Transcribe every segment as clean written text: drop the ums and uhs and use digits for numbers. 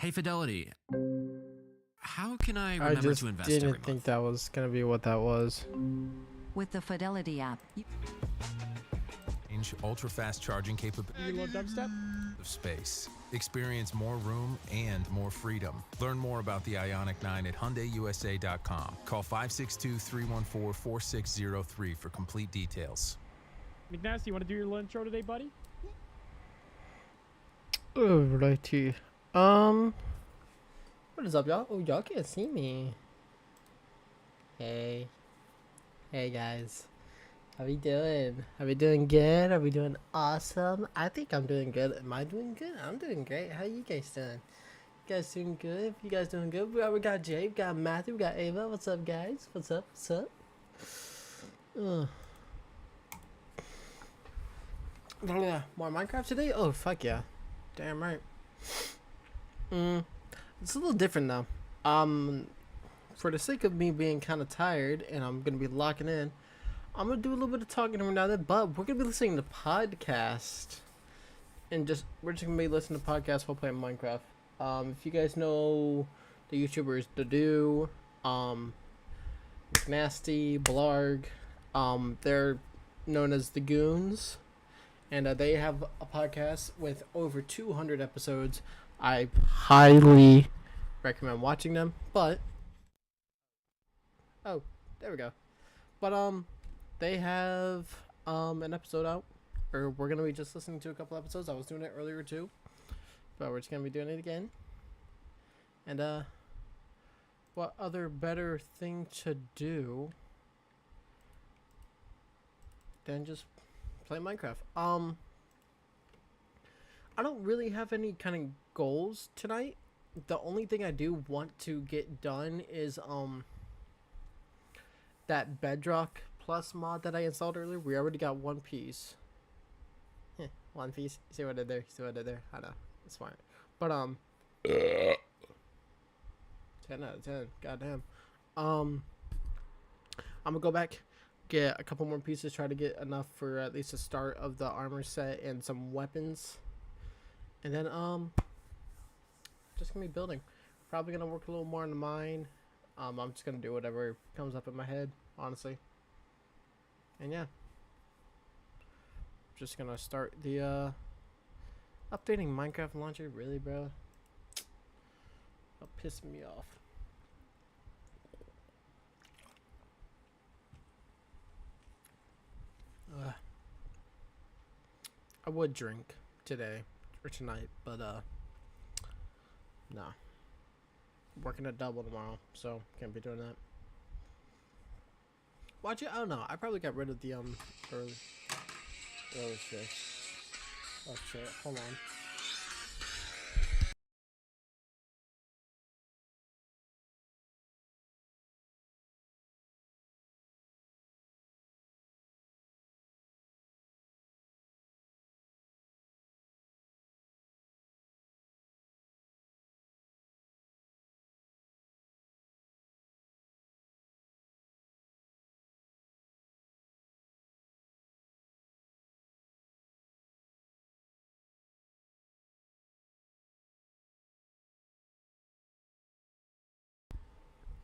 Hey, Fidelity, how can I I remember just to invest every didn't think month? that was gonna be what that was. With the Fidelity app, Ultra-fast charging capability You love dubstep? of space. Experience more room and more freedom. Learn more about the Ioniq 9 at HyundaiUSA.com. Call 562-314-4603 for complete details. McNasty, you want to do your little intro today, buddy? Alrighty. What is up, y'all? Oh, y'all can't see me. Hey. Hey, guys. How we doing? Are we doing good? Are we doing awesome? I think I'm doing good. Am I doing good? I'm doing great. How you guys doing? You guys doing good? If you guys doing good, we got Jay, we got Matthew, we got Ava. What's up, guys? What's up? What's up? More Minecraft today? Oh, fuck yeah. Damn right. It's a little different though. For the sake of me being kind of tired and I'm gonna be locking in, I'm gonna do a little bit of talking every now and then. But we're gonna be listening to podcast, and we're just gonna be listening to podcasts while playing Minecraft. If you guys know the YouTubers, the Do, Nasty, Blarg, they're known as the Goons, and they have a podcast with over 200 episodes. I highly recommend watching them. But oh, there we go. But they have an episode out, or we're gonna be just listening to a couple episodes. I was doing it earlier too, but we're just gonna be doing it again. And what other better thing to do than just play Minecraft? I don't really have any kind of goals tonight. The only thing I do want to get done is that Bedrock Plus mod that I installed earlier. We already got one piece. One piece. See what I did there? See what I did there? I know. It's smart. But 10 out of 10. Goddamn. I'm gonna go back, get a couple more pieces, try to get enough for at least a start of the armor set and some weapons. And then just gonna be building. Probably gonna work a little more on the mine. I'm just gonna do whatever comes up in my head, honestly. And yeah, just gonna start the updating Minecraft launcher. Really, bro? That'll piss me off. I would drink today or tonight, but nah. Working a double tomorrow, so can't be doing that. Watch it. I don't know. I probably got rid of the early. Oh shit. Oh shit. Hold on.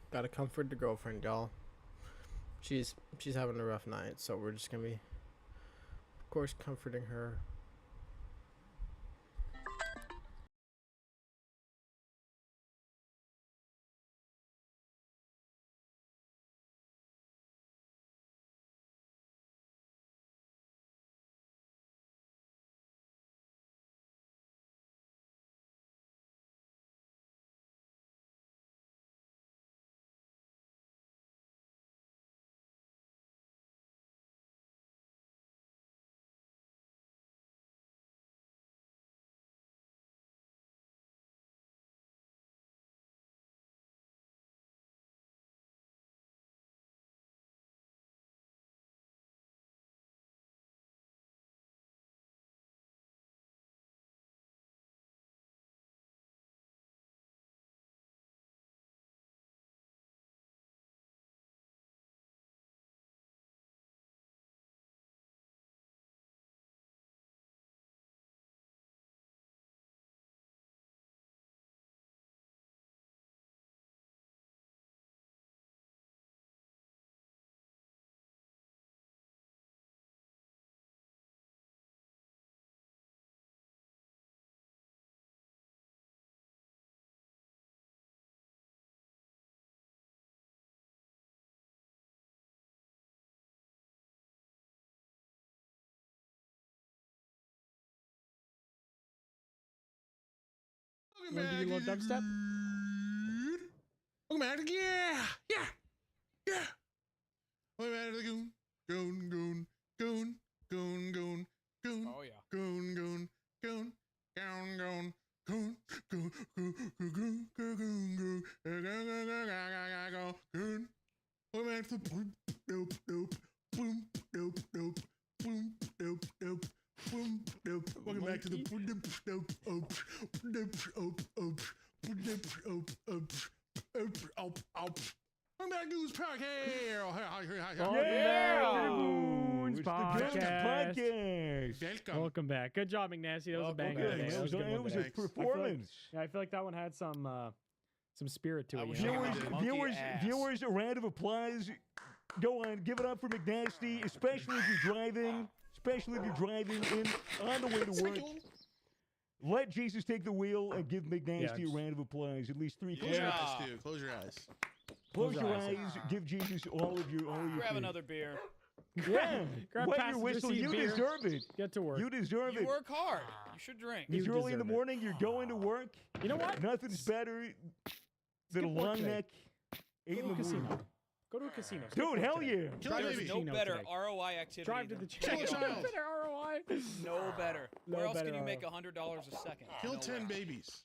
Gotta comfort the girlfriend, y'all. She's having a rough night, so we're just gonna be, of course, comforting her. Wanna give you a little dubstep? Welcome back. Yeah. Welcome back to the goon. Oh yeah. Goon. Welcome back to the welcome back to the welcome back to Goons Goons Podcast. Welcome. Welcome back. Good job, McNasty. That was a banger. back. today. That was a good It one was today. a performance. Yeah, I feel like that one had some spirit to I it. was You know? shaking my Viewers, monkey ass. viewers, a round of applause. Go on, give it up for McNasty, especially if you're driving, in on the way to work. Let Jesus take the wheel and give McNasty a round of applause. At least 3 Close your claps. eyes, dude. Close your eyes. Close your Close eyes. Give Jesus all of your. Grab food. another beer. Yeah. Grab Wet your passenger whistle. seat You beer. deserve it. Get to work. You deserve You it. work hard. You should drink. It's You early in the deserve it. morning. You're going to work. You know what? Nothing's better than a Skip work long today. neck. 8 Go in to a the morning. casino. Go to a casino. Skip Dude, work hell today. yeah. Kill Drive the to the baby. No casino better today. ROI activity. Drive to than the Kill a casino. child. Better ROI. No better. No Where else better can you make ROI. $100 a second? Kill Nowhere. 10 babies.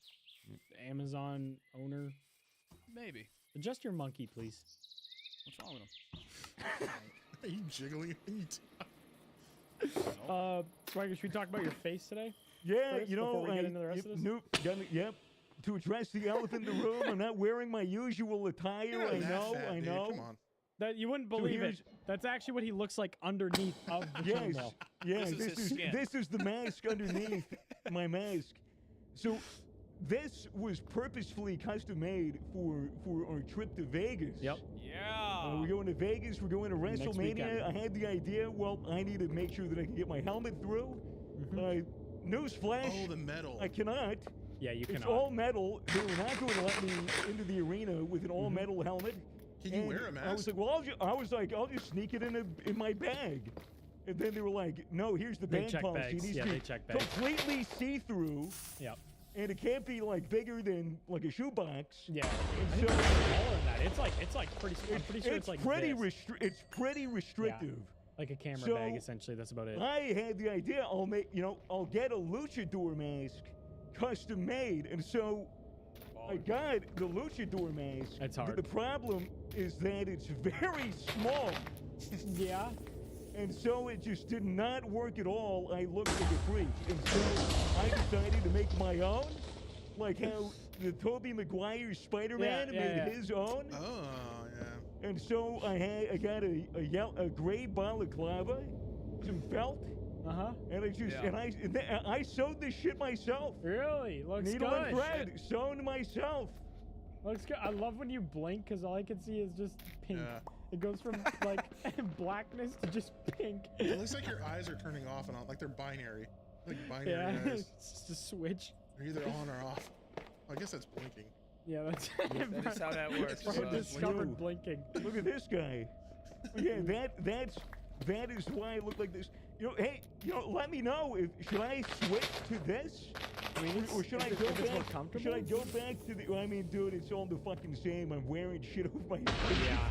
Amazon owner. Maybe. Adjust your monkey, please. What's wrong with him? Are you jiggling? Swagger, should we talk about your face today? Yeah, First, you know, before we get into the rest of this? Nope, yep. To address the elephant in the room, I'm not wearing my usual attire. You're not I that know, fat, I dude. know. Come on. That you wouldn't believe it. here's- That's actually what he looks like underneath of the Yes, chainmail. yeah. This is his skin. This is the mask underneath my mask. So, this was purposefully custom made for our trip to Vegas. Yep. Yeah. We're going to Vegas. We're going to Next WrestleMania. weekend. I had the idea. Well, I need to make sure that I can get my helmet through. Newsflash. Oh, the metal. I cannot. Yeah, you It's cannot. all metal. They were not going to let me into the arena with an all metal helmet. Can you And wear a mask? I was like, I'll just sneak it in my bag. And then they were like, no, here's the They bag check policy. bags. It needs Yeah, to be they check bags. completely see-through, Yep. and it can't be like bigger than like a shoebox. Yeah. And I think so it's smaller than that. It's like pretty. I'm pretty sure it's like pretty this. it's pretty restrictive. Like a camera So, bag, essentially. That's about it. I had the idea. I'll get a luchador mask, custom made, and so I got the luchador mask. That's but hard. the problem is that it's very small, Yeah. and so it just did not work at all. I looked like a freak, and so I decided to make my own, like how the Tobey Maguire Spider-Man Yeah, made yeah. his own. Oh, yeah. And so I got a gray balaclava, some felt, Uh-huh. and Yeah. I sewed this shit myself. Really? Looks Needle good. and thread, sewn myself. Looks good. I love when you blink because all I can see is just pink. Yeah. It goes from like blackness to just pink. It looks like your eyes are turning off and on, like they're binary. Like binary Yeah, eyes. it's just a switch. They're either on or off. I guess that's blinking. Yeah, that's That is how that works. Bro discovered Dude. blinking. Look at this guy. Yeah, that is why I look like this. Hey, let me know if should I switch to this, I mean, or should I if go it's more back? comfortable? Should I go back to the? I mean, dude, it's all the fucking same. I'm wearing shit over my face. Yeah.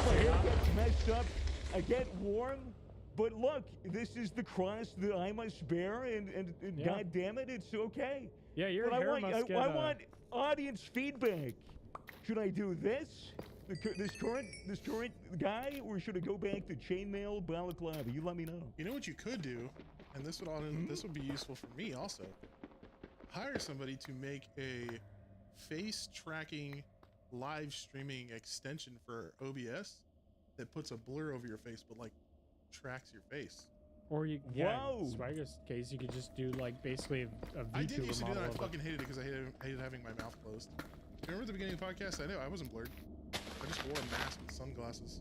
My hair gets messed up. I get warm. But look, this is the cross that I must bear, and Yeah. God damn it, it's okay. Yeah, your But hair must get. I want audience feedback. Should I do this? This current guy, or should I go back to chainmail balaclava? You let me know. You know what you could do, and this would be useful for me also. Hire somebody to make a face tracking live streaming extension for OBS that puts a blur over your face, but like tracks your face. Or you, Whoa. in Swagger's case, you could just do like basically a I did VTuber used to do model that. I of it. fucking hated it because I hated having my mouth closed. Remember at the beginning of the podcast? I know I wasn't blurred. I just wore a mask with sunglasses.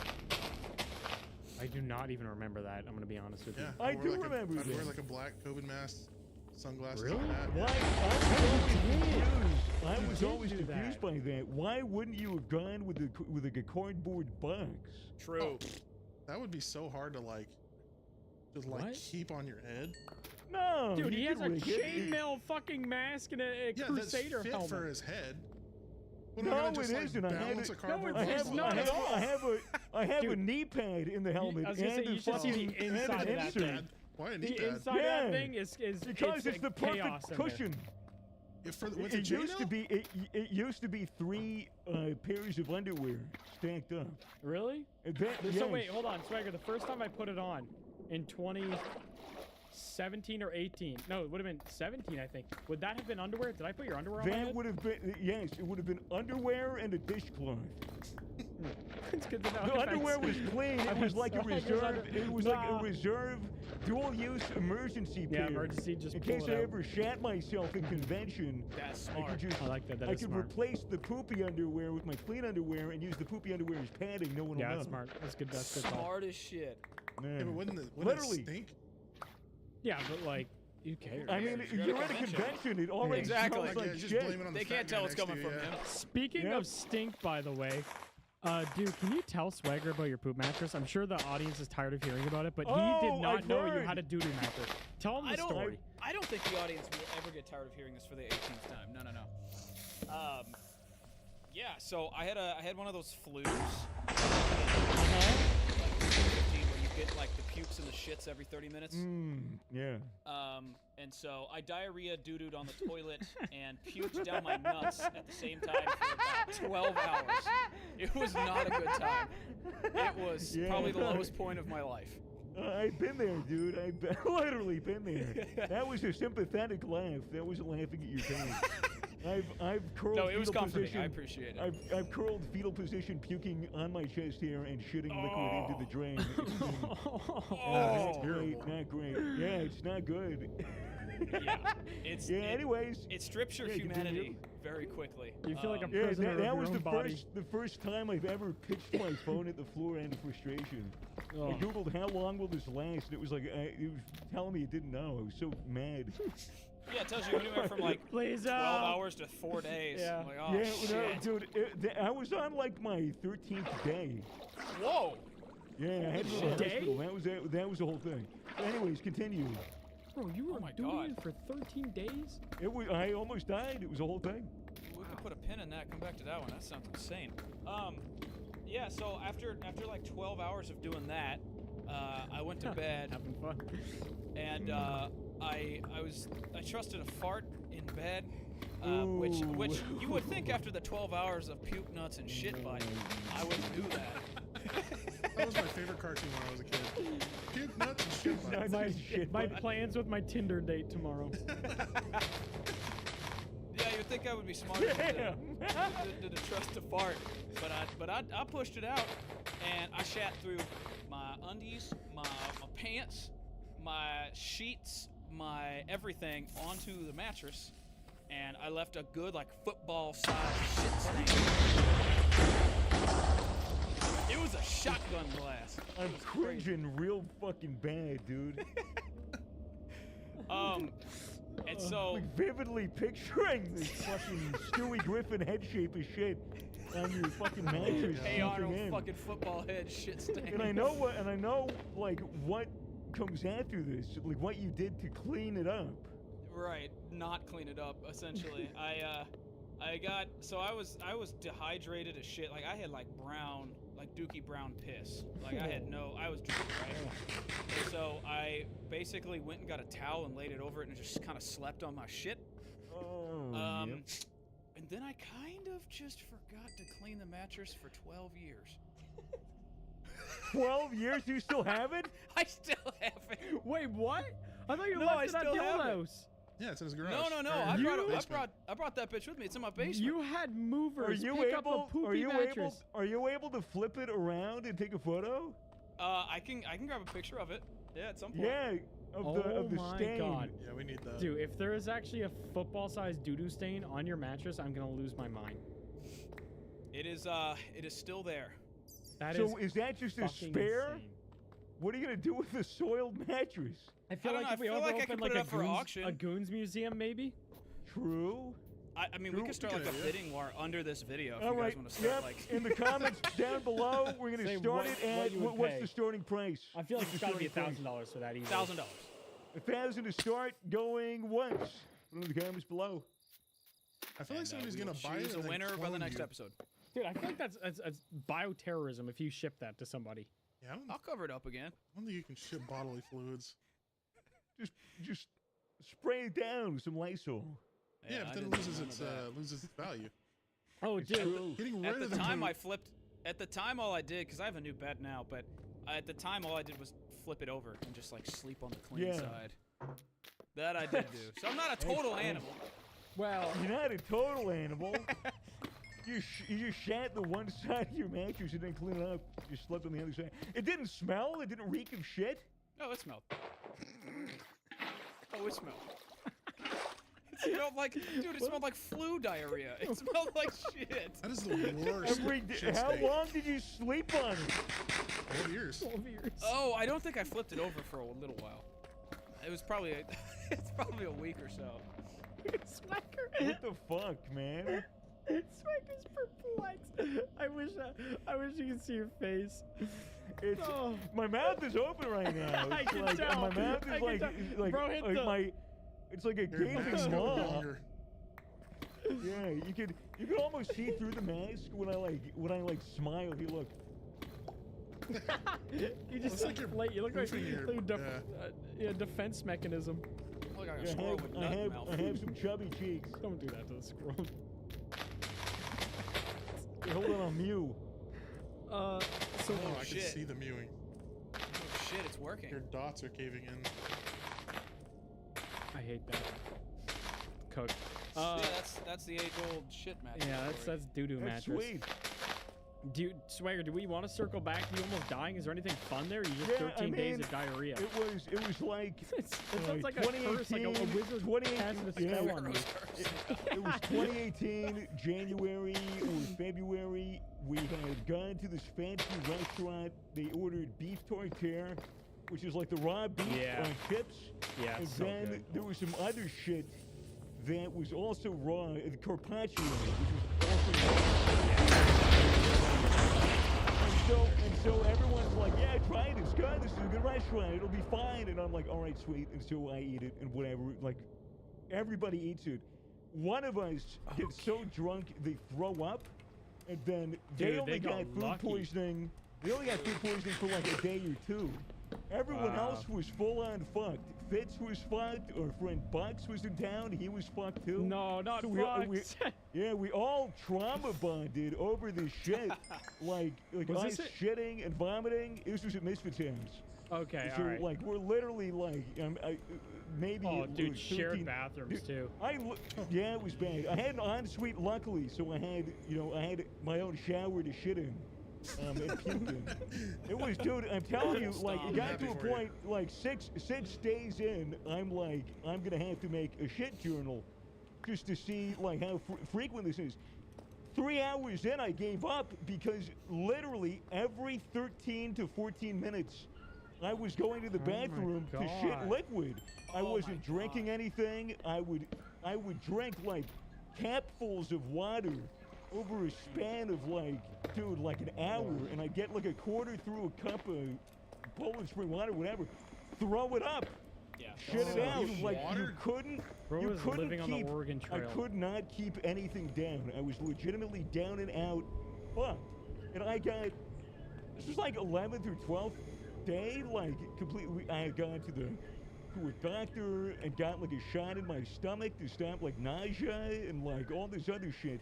I do not even remember that. I'm gonna be honest with Yeah, you. I wore do like remember I'd wear this. like a black COVID mask, sunglasses, Really? and that. Why? I was did always do confused that. by that. Why wouldn't you have gone with a cardboard box? True. That would be so hard to just like What? keep on your head. No, Dude, he has a didn't rig it. chainmail fucking mask and a Yeah, Crusader that's fit helmet. for his head. What, No, am I gonna just, it like, isn't. I had balance it- a cardboard No, I it's box have, not I at have, all. I have a Dude. knee pad in the helmet I was gonna and say, a you should see the fucking inside and of an that insert. thing. Why a knee The pad? inside of Yeah. that thing is Because it's the chaos perfect in there. cushion. With a It used to chainmail? be it used to be 3 pairs of underwear stacked up. Really? And that, So yes. wait, hold on, Swagger. The first time I put it on in 2017 or 18. No, it would have been 17, I think. Would that have been underwear? Did I put your underwear on my That head? would have been yes, it would have been underwear and a dishcloth. It's good to know. The underwear was clean. It was like a Swagger's reserve. It was like a Nah. reserve dual-use emergency Yeah, pair. emergency, just in pull case it I out. ever shat myself in convention. That's I smart. could just I like that. That I is could smart. replace the poopy underwear with my clean underwear and use the poopy underwear as padding. No one Yeah, will that's know. smart. That's good. That's good. Call. Smart as shit. Man. Yeah, but wouldn't it Literally. stink? Yeah, but like, who cares? I mean, You're at a you're at a convention. convention. It already Exactly. smells Like, like just shit. blame it on the They fat can't guy tell it's next to coming you, from yeah. him. Speaking Yep. of stink, by the way, dude, can you tell Swagger about your poop mattress? I'm sure the audience is tired of hearing about it, but he Oh, did not I've know you heard. had a doo-doo mattress. Tell him the story. I don't think the audience will ever get tired of hearing this for the 18th time. No. Yeah. So I had one of those flus. Like 15, where you get like the pukes and the shits every 30 minutes. Yeah. And so I diarrhea doo-dooed on the toilet and puked down my nuts at the same time for about 12 hours. It was not a good time. It was Yeah. probably the lowest point of my life. I've been there, dude. I've been, literally been there. That was a sympathetic laugh. That wasn't laughing at your pain. I've curled. No, it was fetal comforting. Position, I appreciate it. I've curled fetal position, puking on my chest hair and shitting liquid into the drain. It's Oh. great, not great. Yeah, it's not good. Yeah. It's Yeah. Anyways, it strips your Yeah, humanity continue. very quickly. You feel like a yeah, prisoner that of was your the own body. first time I've ever pitched my phone at the floor out of frustration. I Oh. googled how long will this last. And it was like it was telling me it didn't know. I was so mad. Yeah, it tells you anywhere from like Please 12 help. hours to 4 days. Yeah. Like, oh, yeah, shit. dude, I was on like my 13th day. Whoa. Yeah, I had to go to the Day? hospital. That was the whole thing. Anyways, continue. Bro, you were Oh my doing God. it for 13 days? I almost died. It was a whole thing. We could put a pin in that. Come back to that one. That sounds insane. Yeah. So after like 12 hours of doing that, I went to bed Having fun. and I trusted a fart in bed, which Ooh. you would think after the 12 hours of puke nuts and shit bite, I wouldn't do that. That was my favorite cartoon when I was a kid. Puke nuts and shit Nuts. bites. My shit My bite. plans with my Tinder date tomorrow. Yeah, you'd think I would be smart enough to trust a fart, but I pushed it out, and I shat through my undies, my pants, my sheets, my everything onto the mattress, and I left a good like football-sized shit stain. It was a shotgun blast. I'm cringing real fucking bad, dude. And so Like vividly picturing this fucking Stewie Griffin head shape of shit on your fucking mattress. Hey seeping Arnold, in. fucking football head shit stain. And I know like what comes after this, like what you did to clean it up. Right, not clean it up. Essentially, I was dehydrated as shit. Like I had like brown, like Dookie Brown piss. Like I was drinking, right? And so I basically went and got a towel and laid it over it and just kind of slept on my shit. Oh. Yep. And then I kind of just forgot to clean the mattress for 12 years. 12 years? You still have it? I still have it. Wait, what? I thought you No, left I it at still the old have it. house. Yeah, it's in his garage. No. Or I basement. brought that bitch with me. It's in my basement. You had movers Are you pick up able? a poopy Are you mattress. able? Are you able to flip it around and take a photo? I can grab a picture of it. Yeah, at some point. Yeah, of the my stain. God. Yeah, we need that. Dude, if there is actually a football-sized doo-doo stain on your mattress, I'm gonna lose my mind. It is still there. That is So is that just a fucking spare? insane. What are you gonna do with the soiled mattress? I feel I don't like know, if we I feel like I open could like put it a up for goons, auction. a goons museum, maybe. True. I mean, we True. could start like a Good idea. bidding war under this video if All you guys right. want to start Yep. like. In the comments down below, we're gonna Say start what- it what at you would what's pay. the starting price? I feel like What's it's the got to be starting price? $1,000 for that easily. $1,000. 1,000 to start, going once. Put in the comments below. I feel like somebody's gonna buy it choose a and then winner by the clone next you. episode. Dude, I feel like that's bioterrorism if you ship that to somebody. Yeah, I'll cover it up again. I don't think you can ship bodily fluids. Just spray it down with some Lysol. Yeah, I but then didn't it loses know its that. loses its value. Oh, It's dude. true. Getting rid At of the time, poop- I flipped. At the time, all I did, because I have a new bed now, but at the time, all I did was flip it over and just like sleep on the clean Yeah. side. That I did do. So I'm not a total animal. Well, You're not a total animal. You just shat the one side of your mattress and then clean it up. You slept on the other side. It didn't smell. It didn't reek of shit. Oh, it smelled. Oh, it smelled. It smelled like, dude, it smelled like flu diarrhea. It smelled like shit. That is the worst. shit How state. long did you sleep on it? 12 years. 12 years. Oh, I don't think I flipped it over for a little while. It was probably it's probably a week or so. Swagger. What the fuck, man? Swagger's perplexed. I wish you could see your face. It's Oh. my mouth is open right now. I It's can like tell. my mouth I is can like tell. like, Bro, hit like the- my. It's like a Your gaping mask no maw. longer. Yeah, you could almost see through the mask when I smile. You look. You just It's like you're you look like poofing your- a yeah. defense mechanism. Look like a I squirrel with nut have mouth. I have some chubby cheeks. Don't do that to the squirrel. Hey, hold on, Mew. So Oh, I can shit. see the mewing. Oh, shit, it's working. Your dots are caving in. I hate that. Cooked. Yeah, that's the age-old shit match. Yeah, that's doo-doo That's mattress. sweet. Dude, Swagger, do we want to circle back to you almost dying? Is there anything fun there? Or you just Yeah, 13 days mean, of diarrhea. It was like It sounds like a curse, like a 2018, wizard 2018, casting a yeah, spell on you. It was 2018, January or February. We had gone to this fancy restaurant. They ordered beef tartare, which is like the raw beef Yeah. on chips. Yeah, And so then good. there was some other shit that was also raw, the carpaccio, which was also raw. And so everyone's like, yeah, try it. It's good. This is a good restaurant. It'll be fine. And I'm like, all right, sweet. And so I eat it and whatever. Like, everybody eats it. One of us gets so drunk they throw up, and then they Dude, only they got got food lucky. poisoning. They only got food poisoning for like a day or two. Everyone Wow. else was full on fucked. Fitz was fucked. Our friend Bucks was in town. He was fucked too. No, not So Fox. yeah, we all trauma bonded over this shit. like Was us this shitting and vomiting. This was at Misfits House. Okay, So all right. like we're literally like maybe Oh, dude, like shared 13 bathrooms Dude, too. Yeah, it was bad. I had an ensuite, luckily, so I had my own shower to shit in. And puke in. It was, dude. I'm telling you, like, it I'm got happy to a for you. point, like six days in, I'm like, I'm gonna have to make a shit journal, just to see like how frequent this is. 3 hours in, I gave up because literally every 13 to 14 minutes, I was going to the Oh my bathroom to shit God. liquid. I Oh my wasn't drinking God. anything. I would drink like capfuls of water over a span of like, dude, like an hour, and I get like a quarter through a cup of Poland Spring water, whatever. Throw it up. Yeah. Shit it Oh, out. you Like water? you couldn't. Bro you was couldn't living on the keep, Oregon Trail. I could not keep anything down. I was legitimately down and out. Fuck. And I got. This was like 11th or 12th day. Like completely. I had gone to a doctor and got like a shot in my stomach to stop like nausea and like all this other shit.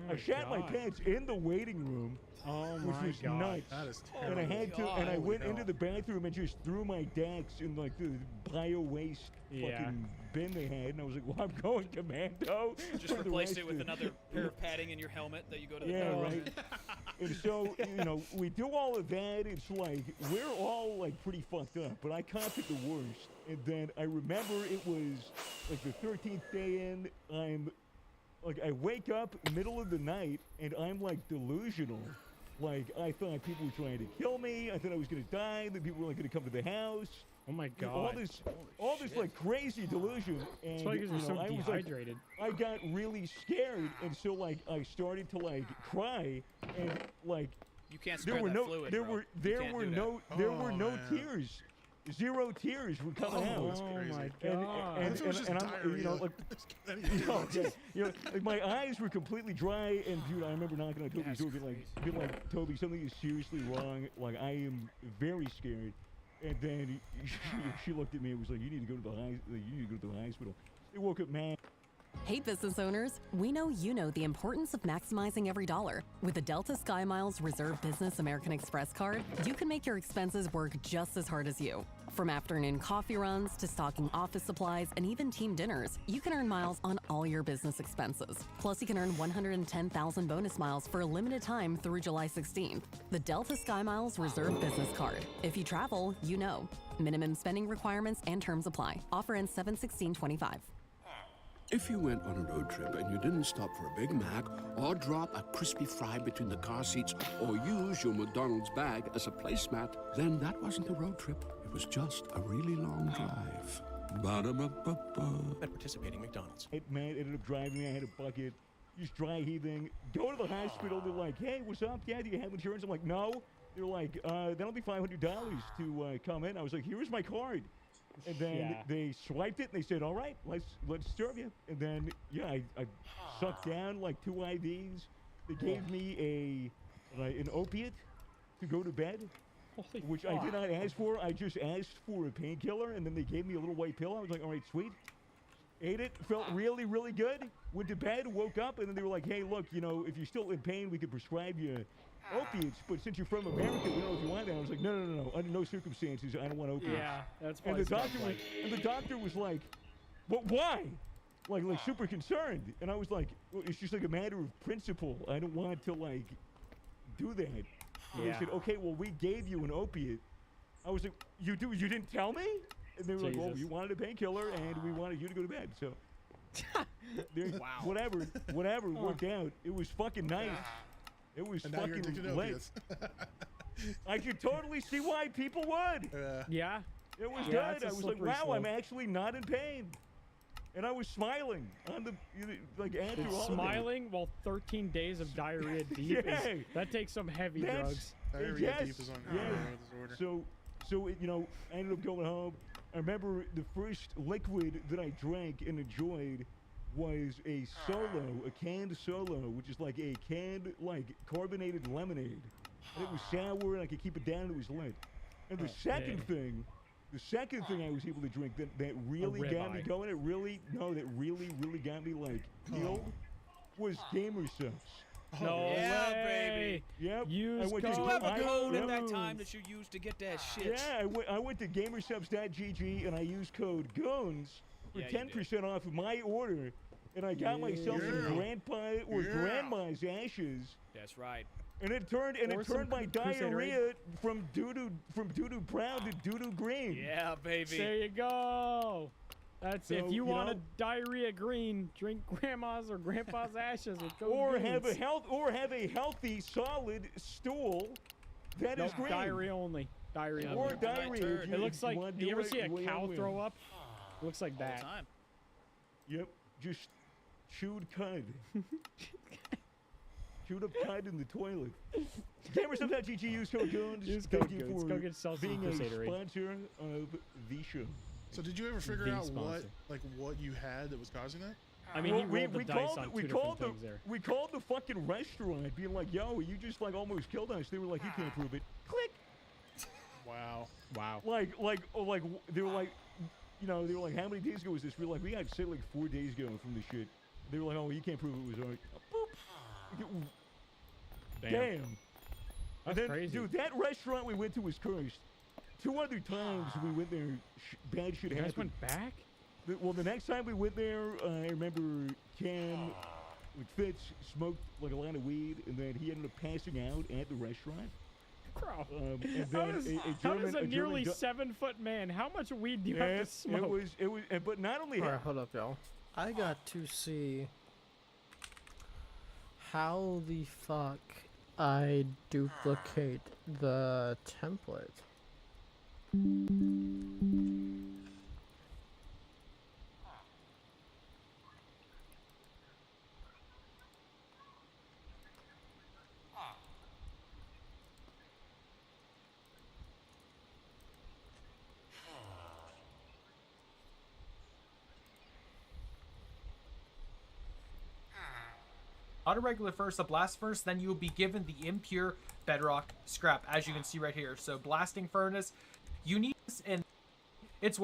Oh I shat my God. pants in the waiting room, Oh which my was God. nuts. That is Oh And I terrible. had to, God. and I Holy went hell. into the bathroom and just threw my dax in like the bio waste Yeah. fucking bin they had, and I was like, "Well, I'm going commando." Just for the replace rest it with of- another pair of padding in your helmet that you go to the Yeah, bathroom right. in. And so, we do all of that. It's like we're all like pretty fucked up, but I caught it the worst. And then I remember it was like the 13th day in. I wake up middle of the night and I'm like delusional. Like I thought people were trying to kill me. I thought I was gonna die. That people were like gonna come to the house. Oh my You know, all God. this like crazy delusion. And That's why you're so I was like, dehydrated. I got really scared, and so like I started to like cry, and like You can't there spread were that no fluid, there bro. were You there can't were do that. no there were Oh, no man. tears. 0 tears were coming out. that's crazy. my And, god. What if it was just I'm, diarrhea? you know, like, okay, you know, like my eyes were completely dry, and dude, I remember knocking on Toby's door, being like, Toby, something is seriously wrong. Like, I am very scared. And then she looked at me and was like, "You need to go to the hospital." It woke up mad. Hey business owners, we know you know the importance of maximizing every dollar. With the Delta SkyMiles Reserve Business American Express card, you can make your expenses work just as hard as you. From afternoon coffee runs to stocking office supplies and even team dinners, you can earn miles on all your business expenses. Plus, you can earn 110,000 bonus miles for a limited time through July 16th. The Delta SkyMiles Reserve Business Card. If you travel, you know. Minimum spending requirements and terms apply. Offer ends 7/16/25. If you went on a road trip and you didn't stop for a Big Mac or drop a crispy fry between the car seats or use your McDonald's bag as a placemat, then that wasn't a road trip. It was just a really long drive. Ba-da-ba-ba-ba. At participating McDonald's. Man ended up driving me. I had a bucket, just dry heaving. Go to the hospital. They're like, "Hey, what's up? Yeah, do you have insurance?" I'm like, "No." They're like, "That'll be $500 to come in." I was like, "Here's my card." And then they swiped it and they said, "All right, let's serve you." And then I sucked down like 2 IVs. They gave me an opiate to go to bed, which I did not ask for. I just asked for a painkiller, and then they gave me a little white pill. I was like, "All right, sweet." Ate it, felt really, really good. Went to bed, woke up, and then they were like, "Hey, look, you know, if you're still in pain, we could prescribe you opiates, but since you're from America, we don't know if you want that." I was like, no, under no circumstances, I don't want opiates. Yeah, that's and probably the doctor was like, "But why?" Like super concerned. And I was like, well, "It's just like a matter of principle. I don't want to like do that." And they said, "Okay, well, we gave you an opiate." I was like, You didn't tell me?" And they were like, "Well, you wanted a painkiller, and we wanted you to go to bed." So, whatever worked out. It was fucking nice. It was fucking lit. I could totally see why people would. Yeah. It was good. I was like, wow, I'm actually not in pain. And I was smiling on the, after all smiling while 13 days of diarrhea deep. That takes some heavy drugs. Diarrhea deep is on disorder. So I ended up going home. I remember the first liquid that I drank and enjoyed was a canned Solo, which is like a canned, carbonated lemonade. And it was sour, and I could keep it down, and it was lit. And the second thing I was able to drink that really got me going, that really got me, peeled, was Gamer Subs. No way. Baby. Yep. Did you have a code at that time that you used to get that shit? Yeah, I went to gamersubs.gg and I used code GOONS for 10% off of my order, and I got myself some grandma's ashes. That's right. And it turned my diarrhea from doo-doo brown to doo-doo green. Yeah, baby. There you go. That's if you want a diarrhea green, drink grandma's or grandpa's ashes with code or GOONS. have a healthy solid stool that is green. Diarrhea only. Diarrhea or only. diarrhea. It looks like, you ever see a cow throw up? It looks like that. Time. Yep, just chewed cud. Chewed up cud in the toilet. Gamersubs.gg, use code GOONS. Use Thank code you GOONS. for Go get yourself some being a Crusader. sponsor of the show. So did you ever figure out what you had that was causing that? I mean, he rolled the dice on two different things there. We called the fucking restaurant, being like, "Yo, you just almost killed us." They were like, "You can't prove it." Click. Wow. Like they were like, they were like, "How many days ago was this?" We were like, "We got sick 4 days ago from this shit." They were like, "Oh, you can't prove it was ours." Boop. Damn. That's crazy. Dude, that restaurant we went to was cursed. 2 other times we went there, bad shit happened. You guys went back? The next time we went there, I remember Cam, Fitz, smoked a lot of weed, and then he ended up passing out at the restaurant. Bro, and then how does a nearly 7-foot man, how much weed do you have to smoke? It was, but not only Alright, hold up, y'all. I got to see how the fuck I duplicate the template. not a regular furnace, a blast furnace, then you will be given the impure bedrock scrap, as you can see right here. So blasting furnace, you need this, and it's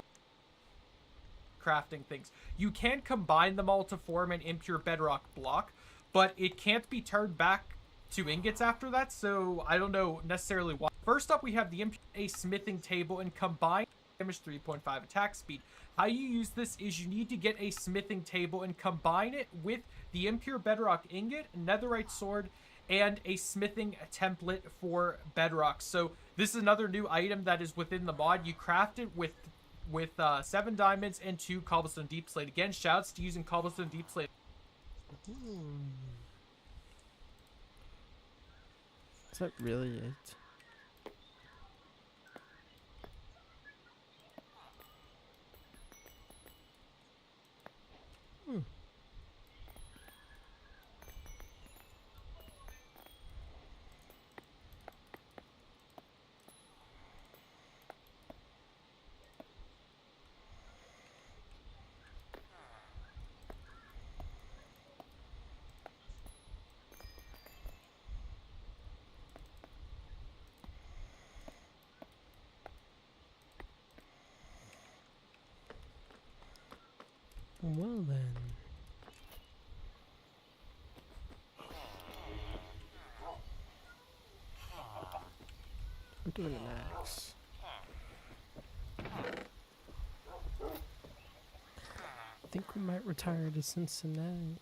crafting things. You can combine them all to form an impure bedrock block, but it can't be turned back to ingots after that, so I don't know necessarily why. First up, we have the a smithing table and combine damage 3.5 attack speed. How you use this is you need to get a smithing table and combine it with the impure bedrock ingot, netherite sword, and a smithing template for bedrock. So this is another new item that is within the mod. You craft it with 7 diamonds and 2 cobblestone deep slate. Again, shouts to using cobblestone deep slate. Is that really it? Well then. I'm doing an axe. I think we might retire to Cincinnati.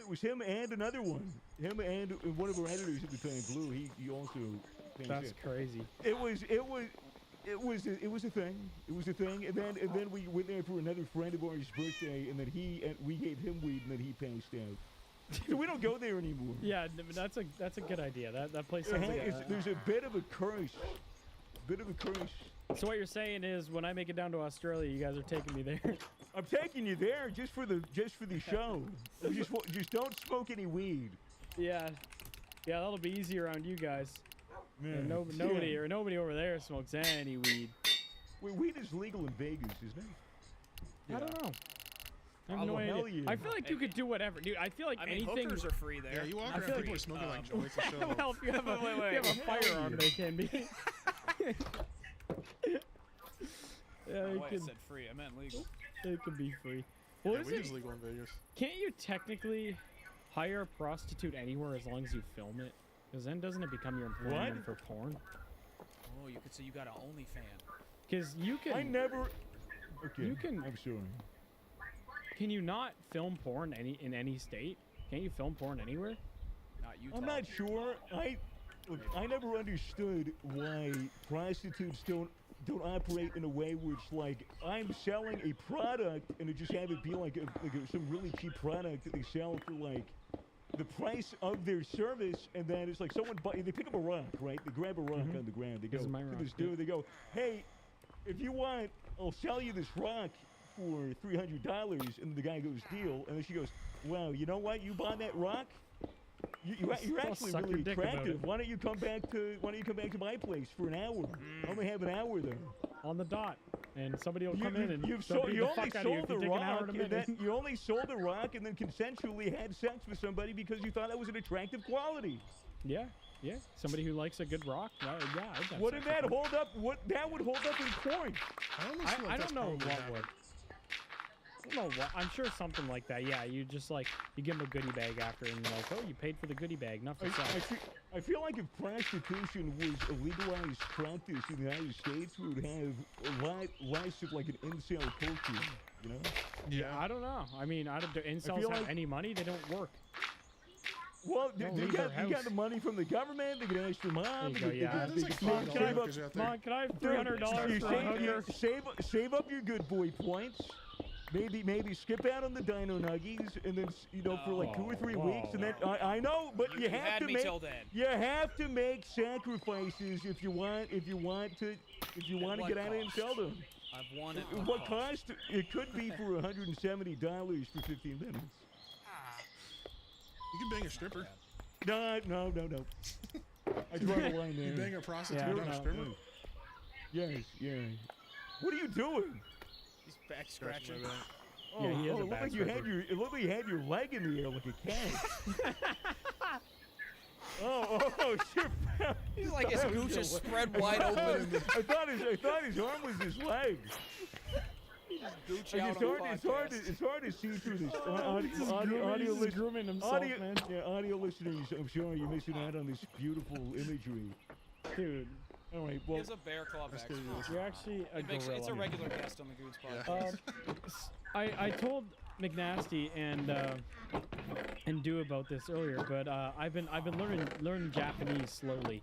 It was him and another one. Him and one of our editors at the time, Blue. He also. That's crazy. It was a thing. It was a thing, and then we went there for another friend of ours' birthday, and then we gave him weed, and then he passed out. So we don't go there anymore. Yeah, but that's a good idea. That place sounds like there's a bit of a curse. So what you're saying is, when I make it down to Australia, you guys are taking me there. I'm taking you there just for the show. just don't smoke any weed. Yeah, that'll be easy around you guys. Man. And nobody over there smokes any weed. Wait, weed is legal in Vegas, isn't it? I don't know. I have Oh, no hell idea. yeah. I feel like you could do whatever, dude. I feel like I mean, anything. hookers are free there. Yeah, you walk I around, feel people like- are smoking like joints and shit. Well, if you have a, if you have a firearm, they can be. Yeah, Oh, it wait, I can. said free. I meant legal. It can be free. Well, Yeah, is weed it? is legal in Vegas. Can't you technically hire a prostitute anywhere as long as you film it? Because then doesn't it become your employment for porn? Oh, you could say you got an OnlyFans. Because you can. I never. Okay. You can. I'm sorry. Can you not film porn in any state? Can't you film porn anywhere? Not Utah. I'm not sure. I never understood why prostitutes don't operate in a way where it's like I'm selling a product and it just have it be like some really cheap product that they sell for like the price of their service, and then it's like they pick up a rock, right? They grab a rock on the ground. They go This is my to rock, this dude. They go, hey, if you want, I'll sell you this rock for $300. And the guy goes, deal. And then she goes, wow, you know what? You buy that rock? You're Don't actually suck your really dick about attractive. it. Why don't you come back to my place for an hour? I only have an hour there. On the dot, and somebody will come in and you they'll beat the only fuck out of you sold if the you take an hour rock, to and then minute. you only sold the rock, and then consensually had sex with somebody because you thought that was an attractive quality. Yeah. Somebody who likes a good rock. Yeah, I'd have Wouldn't sex that with them. hold up? What that would hold up in court? I almost feel like I that's don't know probably what happening. would. I don't know what. I'm sure something like that. Yeah, you just like you give them a goodie bag after, and you're like, oh, you paid for the goodie bag, not for sex. I feel like if prostitution was a legalized practice in the United States, we would have a lot less of like an incel culture, you know? Yeah. I don't know. I mean, do incels feel have like- any money? They don't work. Well, Don't they leave their got house. the money from the government. They can ask their mom. There you go, yeah. There's like Mom, five can I have hookers out there. Mom, can I have Dude, $300 you for a hooker? save up your good boy points. Maybe skip out on the Dino Nuggies, and then for like 2 or 3 weeks, and then I know, but you have had to me make till then. you have to make sacrifices if you want to get what out of cost? inceldom. I've won it. What cost? It could be for $170 for 15 minutes. You can bang a stripper. No. I draw the line there. You bang a prostitute, Yeah, not a no. stripper. Yes. What are you doing? He's back Scratching scratching. my back. Yeah, he is it a looked back like you had scratcher. it looked like you had your leg in the air like a cat. oh, shit. He's like his gooch is spread wide open. I thought his arm was his leg. Gooch Like, out on podcast. it's hard to see through this. He's just grooming himself, man. Audio listeners, I'm sorry you're missing out on this beautiful imagery. Dude, All right, He well, has a bear claw back. you're actually a gorilla. It's a regular guest on the Goons podcast. I told McNasty and Do about this earlier, but I've been learning Japanese slowly.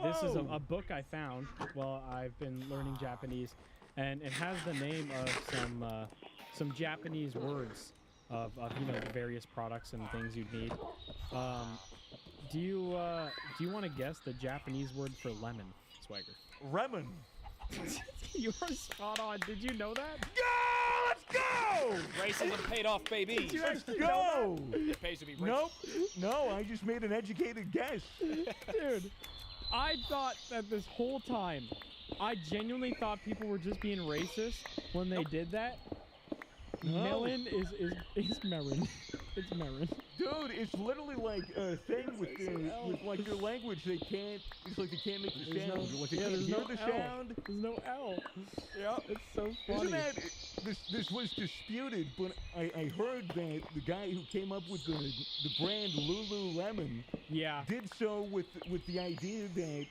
This is a book I found while I've been learning Japanese, and it has the name of some Japanese words of the various products and things you'd need. Do you want to guess the Japanese word for lemon, Swagger? Lemon. You are spot on. Did you know that? Go! Let's go! Racism paid off, baby. Did you actually Go! It pays to be rich. Nope. No, I just made an educated guess. Dude, I thought that this whole time, I genuinely thought people were just being racist when they did that. No. Melon is melon. It's melon. Dude, it's literally like a thing with like your language. It's like they can't make the sound. Like they can't there's hear no the L. sound. There's no L. Yeah. It's so funny. Isn't that this was disputed? But I heard that the guy who came up with the brand Lululemon did so with the idea that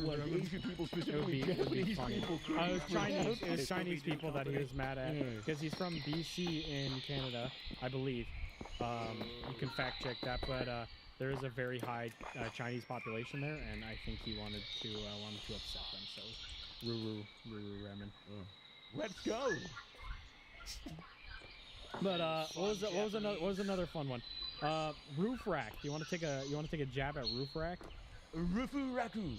like Asian people, specifically it would Japanese be funny. people. It was Chinese people that he was mad at because he's from BC in Canada, I believe. You can fact check that, but there is a very high Chinese population there, and I think he wanted to upset them. So, Ruru Ramen. Let's go. But what was another fun one? Roof rack. You want to take a jab at roof rack? Rufu Raku.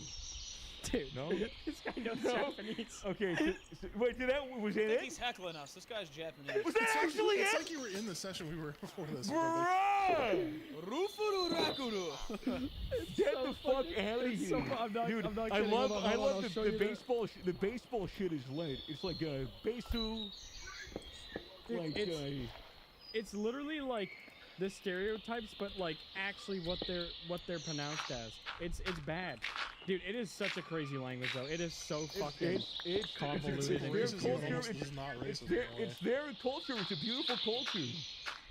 Dude, no, this guy knows Japanese. Okay, wait, was that it? He's heckling us. This guy's Japanese. Was that actually It's it? like you were in the session we were before this. Bruh! Rufuru Rakuru. Get the fuck out of here, dude! I'm not I kidding. love Hold on, I'll show the you baseball. The baseball shit is lit. It's like a Besu. Dude, it's literally like the stereotypes, but like actually what they're pronounced as. It's bad, dude. It is such a crazy language though. It is so fucking convoluted. It's their culture. It's not racist. It's their culture. It's a beautiful culture.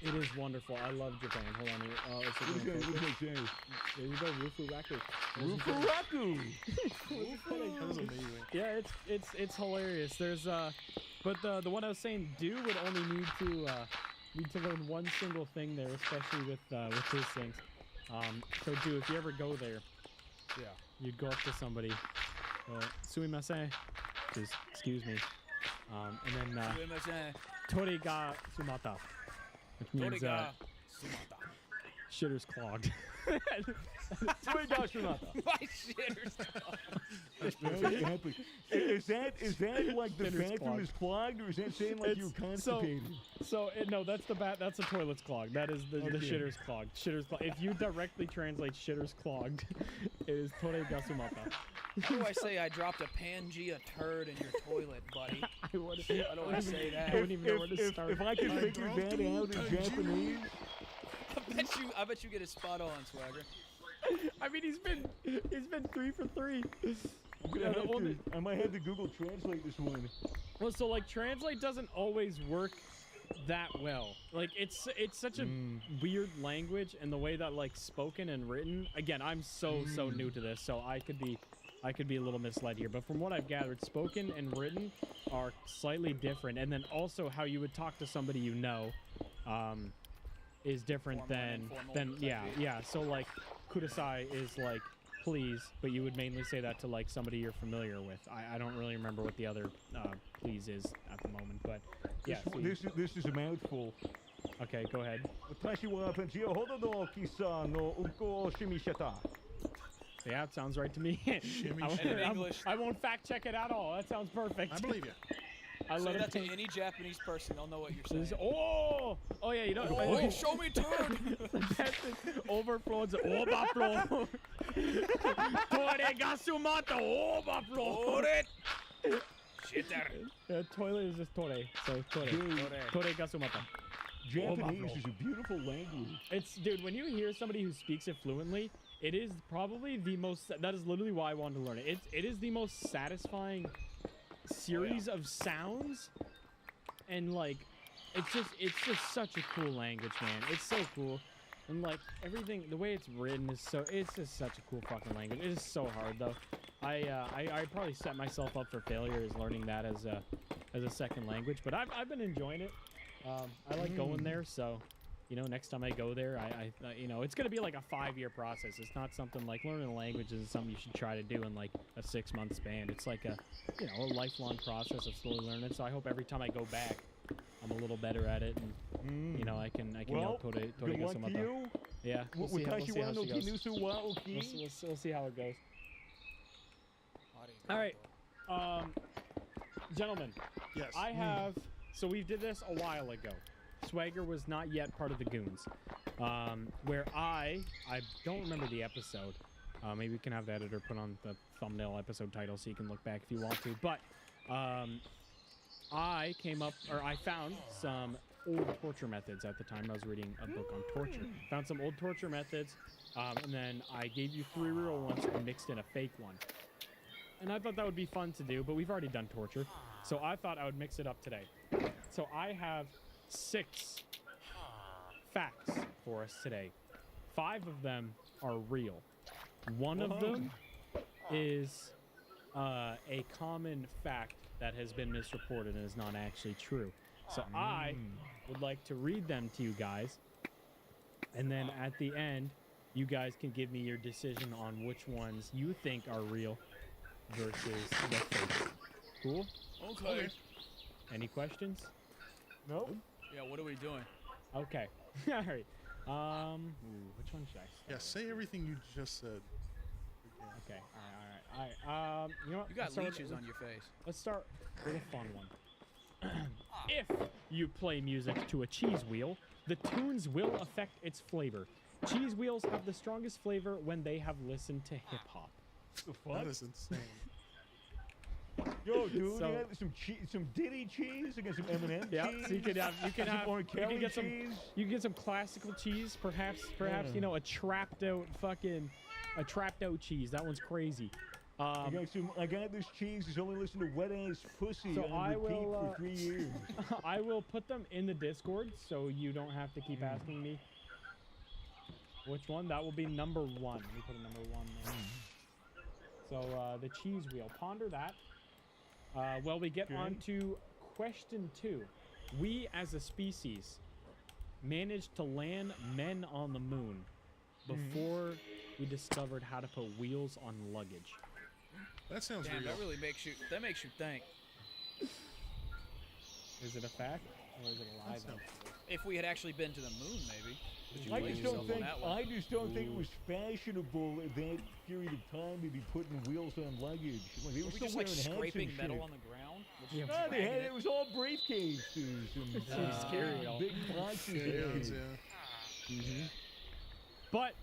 It is wonderful. I love Japan. Hold on here. There you go, Rufu Raku. Rufu Raku. That was amazing. Yeah, it's hilarious. There's but the one I was saying, Do would only need to learn one single thing there, especially with his things. So Do, if you ever go there, yeah, you'd go up to somebody, sumimasen, just excuse me, and then tori ga sumata, which means shitter's clogged. Tori ga sumata. My shitter's clogged. Very epic. Is that like the Shitter's bathroom clogged. is clogged, or is that saying like you're constipated? No, that's the toilet's clogged. That is the shitter's clogged. Shitter's clogged. If you directly translate shitter's clogged, it is tore gasumata. How do I say I dropped a Pangea turd in your toilet, buddy? I don't want to say that. If, I wouldn't even know where to start. if I could figure that out in Japanese, I bet you get it spot on, Swagger. I mean, he's been 3 for 3. I might have to Google Translate this one. Well, so like Translate doesn't always work that well. Like it's such a weird language, and the way that like spoken and written. Again, I'm so new to this, so I could be a little misled here. But from what I've gathered, spoken and written are slightly different, and then also how you would talk to somebody you know, is different than yeah. So like kudasai is like please, but you would mainly say that to like somebody you're familiar with. I don't really remember what the other please is at the moment, but yeah. This is a mouthful. Okay, go ahead. Yeah, it sounds right to me. I won't fact check it at all. That sounds perfect. I believe you. Say that to any Japanese person, they'll know what you're saying. Oh yeah, you know. Oh, show me turd. Overflows. Overflow. Tore gasumata. Overflow. Shitter. Toilet is just tore. So tore gasumata. Japanese is a beautiful language. Dude, when you hear somebody who speaks it fluently, it is probably the most. That is literally why I wanted to learn it. It is the most satisfying series of sounds, and like it's just such a cool language, man. It's so cool, and like everything, the way it's written is it's just such a cool fucking language. It is so hard though. I probably set myself up for failure as learning that as a second language, but I've been enjoying it. I like going there, so you know, next time I go there, I you know, it's gonna be like a 5-year process. It's not something like learning a language is something you should try to do in like a 6-month span. It's like a lifelong process of slowly learning. So I hope every time I go back, I'm a little better at it, and you know, I can yell Tore gasumata. Yeah, we'll see how she goes. We'll see how it goes. All right, gentlemen. Yes. I have. So we did this a while ago. Swagger was not yet part of the Goons, where I don't remember the episode. Maybe we can have the editor put on the thumbnail episode title so you can look back if you want to. But I found some old torture methods at the time. I was reading a book on torture. Found some old torture methods, and then I gave you 3 real ones and mixed in a fake one. And I thought that would be fun to do, but we've already done torture, so I thought I would mix it up today. So I have 6 facts for us today. 5 of them are real. One of them is a common fact that has been misreported and is not actually true. So I would like to read them to you guys, And then at the end, you guys can give me your decision on which ones you think are real versus the fake. Cool? Okay. Any questions? No. Yeah, what are we doing? Okay. All right. Which one should I start? Yeah, say everything you just said. Okay. All right. You know what? You got Let's start with- leeches on your face. Let's start with a fun one. If you play music to a cheese wheel, the tunes will affect its flavor. Cheese wheels have the strongest flavor when they have listened to hip hop. The fuck? That is insane. Yo, dude, So- you have some Diddy cheese, you got some M&M Yeah, cheese. so you can have some R. you Kelly can get some cheese. you can get some classical cheese, perhaps Yeah. you know a trapped out cheese. That one's crazy. I got this cheese that's only listened to wet ass pussy So on I repeat will, for 3 years. I will put them in the Discord so you don't have to keep asking me which one. That will be number 1. Let me put a number 1 there. So the cheese wheel. Ponder that. Well, we get Okay. on to question 2. We as a species managed to land men on the moon before we discovered how to put wheels on luggage. That sounds Damn, real. that makes you think. Is it a fact or is it a lie? Then? If we had actually been to the moon, maybe. Would you I blame just yourself don't on think that one? it was fashionable at that period of time to be putting wheels on luggage. Like, they were Were we still just like wearing hats and scraping shit. metal on the ground? We're Yeah. just No, dragging it was all briefcases and scary, all. big boxes. Yeah, and yeah. Mm-hmm. But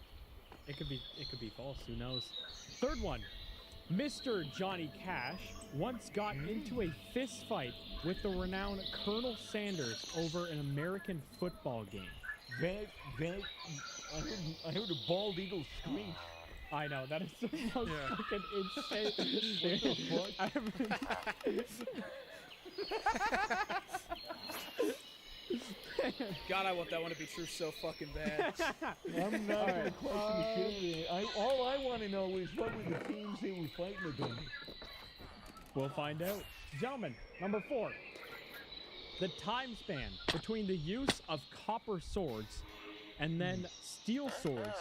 it could be false. Who knows? Third one. Mr. Johnny Cash once got into a fist fight with the renowned Colonel Sanders over an American football game. I heard a bald eagle screech. I know, that is the most Yeah. fucking insane. What the God, I want that one to be true so fucking bad. I'm not going to question the shit out of it. All I want to know is what were the teams they were fighting against. We'll find out. Gentlemen, number 4. The time span between the use of copper swords and then steel swords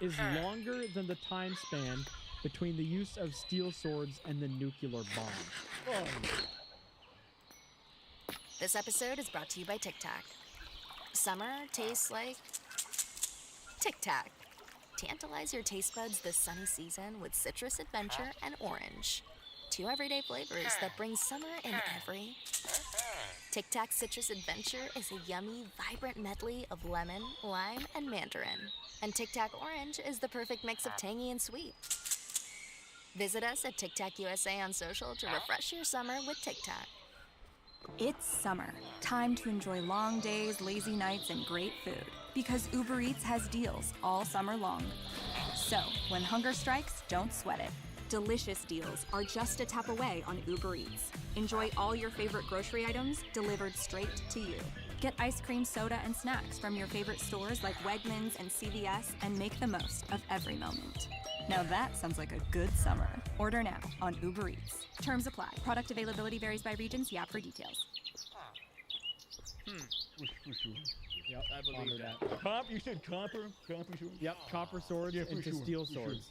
is longer than the time span between the use of steel swords and the nuclear bomb. This episode is brought to you by Tic Tac. Summer tastes like Tic Tac. Tantalize your taste buds this sunny season with citrus adventure and orange. 2 everyday flavors that bring summer in every. Tic Tac Citrus Adventure is a yummy, vibrant medley of lemon, lime, and mandarin. And Tic Tac Orange is the perfect mix of tangy and sweet. Visit us at Tic Tac USA on social to refresh your summer with Tic Tac. It's summer. Time to enjoy long days, lazy nights, and great food. Because Uber Eats has deals all summer long. So, when hunger strikes, don't sweat it. Delicious deals are just a tap away on Uber Eats. Enjoy all your favorite grocery items delivered straight to you. Get ice cream, soda, and snacks from your favorite stores like Wegmans and CVS and make the most of every moment. Now that sounds like a good summer. Order now on Uber Eats. Terms apply. Product availability varies by region. See app for details. For sure. Yep, I believe that. You said copper? Copper swords? Yep, copper swords Yeah, for into sure, steel for sure. swords.